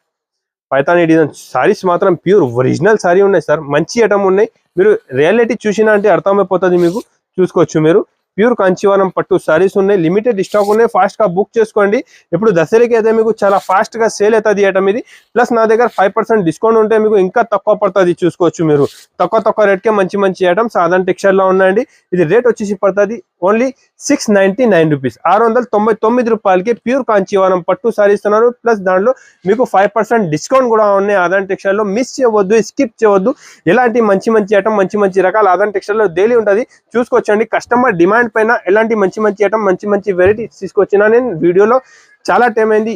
పైతానీ డిజైన్ సారీస్ మాత్రం ప్యూర్ ఒరిజినల్ సారీ ఉన్నాయి సార్, మంచి ఐటమ్ ఉన్నాయి. మీరు రియాలిటీ చూసినా అంటే అర్థమైపోతుంది మీకు, చూసుకోవచ్చు మీరు. ప్యూర్ కాంచీవరం పట్టు సారీస్ ఉన్నాయి, లిమిటెడ్ స్టాక్ ఉన్నాయి, ఫాస్ట్ గా బుక్ చేసుకోండి. ఇప్పుడు దసరాకి అయితే మీకు చాలా ఫాస్ట్ గా సేల్ అవుతుంది ఐటమ్ ఇది, ప్లస్ నా దగ్గర 5% డిస్కౌంట్ ఉంటే మీకు ఇంకా తక్కువ పడుతుంది చూసుకోవచ్చు మీరు. తక్కువ రేట్కే మంచి మంచి ఐటమ్స్ ఆదాన్ టెక్స్టైల్ లో ఉన్నాయండి. ఇది రేట్ వచ్చేసి పడుతుంది ఓన్లీ 699 రూపీస్, 699 రూపాయలకి ప్యూర్ కాంచీవరం పట్టు సారీ ఇస్తున్నారు, ప్లస్ దాంట్లో మీకు 5% డిస్కౌంట్ కూడా ఉన్నాయి ఆదాన్ టెక్స్టైల్ లో. మిస్ చేయవద్దు, స్కిప్ చేయవద్దు, ఎలాంటి మంచి మంచి ఐటమ్ మంచి మంచి రకాల ఆదాన్ టెక్స్టైల్ లో డైలీ ఉంటుంది చూసుకోవచ్చండి. కస్టమర్ డిమాండ్ పైన ఎలాంటి మంచి మంచి ఐటమ్ మంచి మంచి వెరైటీస్ తీసుకొచ్చినా నేను వీడియోలో. చాలా టైం అయింది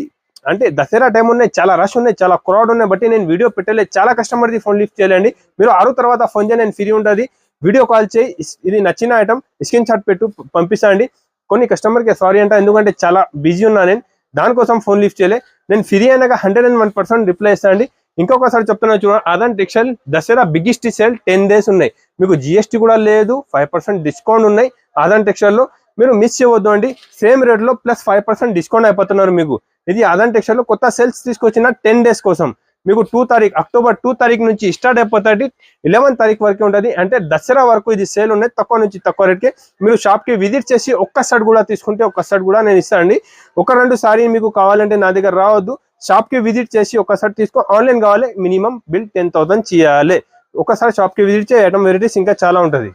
అంటే దసరా టైం ఉన్నాయి, చాలా రష్ ఉన్నాయి, చాలా క్రౌడ్ ఉన్నాయి, బట్టి నేను వీడియో పెట్టలేదు. చాలా కస్టమర్ది ఫోన్ లిఫ్ట్ చేయాలండి, మీరు 6 తర్వాత ఫోన్ చేయండి, నేను ఫ్రీ ఉంటుంది, వీడియో కాల్ చేయి, ఇది నచ్చిన ఐటమ్ స్క్రీన్ షాట్ పెట్టు పంపిస్తాండి. కొన్ని కస్టమర్కి సారీ అంట, ఎందుకంటే చాలా బిజీ ఉన్నా నేను, దానికోసం ఫోన్ లిఫ్ట్ చేయలే. నేను ఫ్రీ అయినాక 101% రిప్లై ఇస్తాండి. ఇంకొకసారి చెప్తున్నా చూడండి, Aadan textile Dasara biggest sale 10 days ఉన్నాయి, మీకు జిఎస్టీ కూడా లేదు, 5% డిస్కౌంట్ ఉన్నాయి ఆదాన్ టెక్స్టైల్ లో. మీరు మిస్ చేయవద్దు అండి, సేమ్ రేట్ లో ప్లస్ 5% డిస్కౌంట్ అయిపోతున్నారు మీకు. ఇది ఆదాన్ టెక్స్టైల్ లో కొత్త సేల్స్ తీసుకొచ్చిన 10 days కోసం. మీకు 2 తారీఖు అక్టోబర్ 2 తారీఖు నుంచి స్టార్ట్ అయిపోతుంది, 11 తారీఖు వరకు ఉంటుంది. అంటే దసరా వరకు ఇది సేల్ ఉన్నాయి, తక్కువ నుంచి తక్కువ రేట్కి. మీరు షాప్ కి విజిట్ చేసి ఒక్క షర్ట్ కూడా తీసుకుంటే ఒక్క షర్ట్ కూడా నేను ఇస్తానండి. 1-2 సారీ మీకు కావాలంటే నా దగ్గర రావద్దు, షాప్ కి విజిట్ చేసి ఒక షర్ట్ తీసుకో. ఆన్లైన్ కావాలి మినిమం బిల్ 10,000 చేయాలి. ఒకసారి షాప్ కి విజిట్ చేయ ఐటమ్ వెరైటీస్ ఇంకా చాలా ఉంటుంది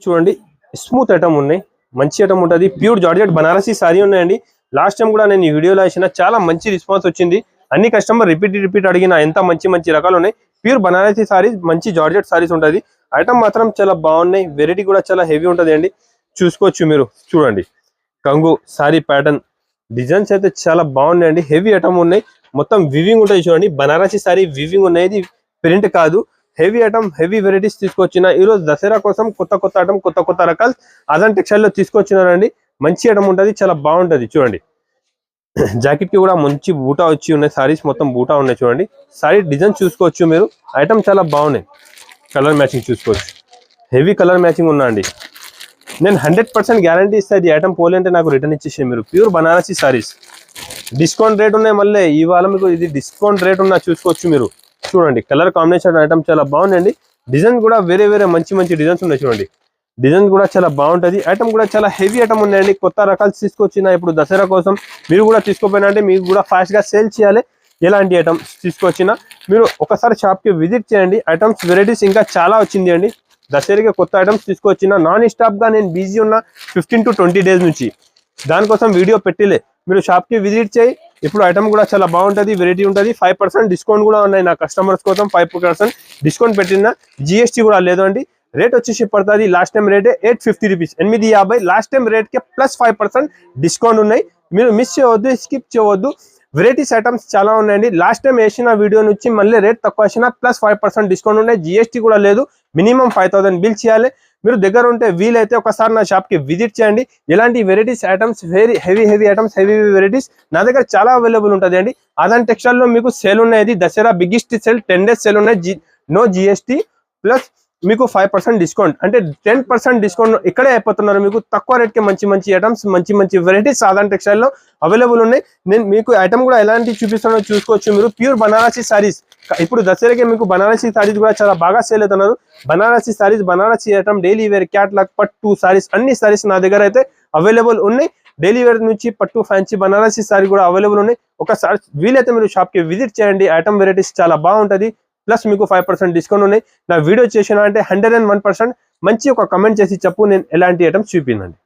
చూడండి. స్మూత్ ఐటమ్ ఉన్నాయి, మంచి ఐటమ్ ఉంటుంది, ప్యూర్ జార్జెట్ బనారసీ సారీ ఉన్నాయండి. లాస్ట్ టైం కూడా నేను ఈ వీడియోలో వేసిన చాలా మంచి రెస్పాన్స్ వచ్చింది, అన్ని కస్టమర్ రిపీట్ అడిగిన ఎంత మంచి మంచి రకాలు ఉన్నాయి. ప్యూర్ బనారసీ సారీస్ మంచి జార్జెట్ సారీస్ ఉంటుంది, ఐటమ్ మాత్రం చాలా బాగున్నాయి, వెరైటీ కూడా చాలా హెవీ ఉంటుంది అండి. చూసుకోవచ్చు మీరు చూడండి, కంగు సారీ ప్యాటర్న్ డిజైన్స్ అయితే చాలా బాగున్నాయండి, హెవీ ఐటమ్ ఉన్నాయి, మొత్తం వివింగ్ ఉంటాయి చూడండి. బనారసీ సారీ వివింగ్ ఉన్నాయి, ప్రింట్ కాదు. హెవీ ఐటమ్ హెవీ వెరైటీస్ తీసుకొచ్చిన ఈరోజు దసరా కోసం కొత్త ఐటమ్ కొత్త రకాలు ఆదాన్ టెక్స్టైల్ లో తీసుకొచ్చినారండి. మంచి ఐటమ్ ఉంటుంది, చాలా బాగుంటది చూడండి. జాకెట్ కి కూడా మంచి బూటా వచ్చి ఉన్నాయి, సారీస్ మొత్తం బూటా ఉన్నాయి చూడండి. సారీ డిజైన్ చూసుకోవచ్చు మీరు, ఐటమ్ చాలా బాగున్నాయి, కలర్ మ్యాచింగ్ చూసుకోవచ్చు, హెవీ కలర్ మ్యాచింగ్ ఉన్నా అండి. నేను 100% గ్యారంటీ ఇస్తాను, ఈ ఐటమ్ పోలేంటే నాకు రిటర్న్ ఇచ్చేసి మీరు. Pure Banarasi saris discount rate ఉన్నాయి, మళ్ళీ ఇవాళ మీకు ఇది డిస్కౌంట్ రేట్ ఉన్నా చూసుకోవచ్చు మీరు. చూడండి కలర్ కాంబినేషన్ ఐటమ్ చాలా బాగుందండి, డిజైన్ కూడా వేరే మంచి డిజైన్స్ ఉన్నాయి చూడండి. డిజైన్ కూడా చాలా బాగుంటుంది, ఐటమ్ కూడా చాలా హెవీ ఐటమ్ ఉన్నాయండి. కొత్త రకాలు తీసుకొచ్చిన ఇప్పుడు దసరా కోసం మీరు కూడా తీసుకోపోయినా అంటే మీకు కూడా ఫాస్ట్ గా సేల్ చేయాలి. ఎలాంటి ఐటమ్స్ తీసుకొచ్చినా మీరు ఒకసారి షాప్ కి విజిట్ చేయండి. ఐటమ్స్ వెరైటీస్ ఇంకా చాలా వచ్చింది అండి. దసరాకి కొత్త ఐటమ్స్ తీసుకొచ్చిన నాన్ స్టాప్ గా నేను బిజీ ఉన్న 15 to 20 days నుంచి, దానికోసం వీడియో పెట్టిలే. మీరు షాప్ కి విజిట్ చేయి, ఇప్పుడు ఐటమ్ కూడా చాలా బాగుంటుంది, వెరైటీ ఉంటుంది. 5% డిస్కౌంట్ కూడా ఉన్నాయి నా కస్టమర్స్ కోసం, 5% డిస్కౌంట్ పెట్టిన, జిఎస్టీ కూడా లేదు అండి. రేట్ వచ్చేసి పడుతుంది లాస్ట్ టైం రేటే 850 రూపీస్, 850 లాస్ట్ టైం రేట్ కి ప్లస్ 5% డిస్కౌంట్ ఉన్నాయి. మీరు మిస్ చేయవద్దు, స్కిప్ చేయవద్దు. వెరైటీస్ ఐటమ్స్ చాలా ఉన్నాయండి. లాస్ట్ టైం వేసిన వీడియో నుంచి మళ్ళీ రేట్ తక్కువ వేసిన ప్లస్ 5% డిస్కౌంట్ ఉన్నాయి. జిఎస్టీ కూడా లేదు. మినిమం 5000 బిల్ చేయాలి. మీరు దగ్గర ఉంటే వీలైతే ఒకసారి నా షాప్ కి విజిట్ చేయండి. ఇలాంటి varieties items very heavy items heavy varieties నా దగ్గర చాలా అవైలబుల్ ఉంటుంది అండి. ఆదాన్ టెక్స్టైల్ లో మీకు సేల్ ఉన్నాయి. Dasara biggest sale 10 days sale ఉన్నాయి. నో జిఎస్టీ ప్లస్ మీకు 5% డిస్కౌంట్ అంటే 10% డిస్కౌంట్ ఇక్కడే అయిపోతున్నారు. మీకు తక్కువ రేట్ కి మంచి ఐటమ్స్ మంచి వెరైటీస్ ఆదాన్ టెక్స్టైల్ లో అవైలబుల్ ఉన్నాయి. నేను మీకు ఐటమ్ కూడా ఎలాంటి చూపిస్తానో చూసుకోవచ్చు. మీరు ప్యూర్ బనారసి సారీస్ ఇప్పుడు దసరాకి మీకు బనారసి సారీస్ కూడా చాలా బాగా సేల్ అవుతున్నారు. Banarasi saris Banarasi item daily wear catalogue పట్టు సారీస్ అన్ని సారీస్ నా దగ్గర అయితే అవైలబుల్ ఉన్నాయి. డైలీ వేర్ నుంచి పట్టు ఫ్యాన్సీ బనారసి సారీ కూడా అవైలబుల్ ఉన్నాయి. ఒకసారి వీలైతే మీరు షాప్ కి విజిట్ చేయండి. ఐటమ్ వెరైటీస్ చాలా బాగుంటది. ప్లస్ మీకు 5% డిస్కౌంట్ ఉన్నాయి. నా వీడియో చేసిన అంటే 101% మంచి ఒక కమెంట్ చేసి చెప్పు నేను ఎలాంటి ఐటమ్స్ చూపినండి.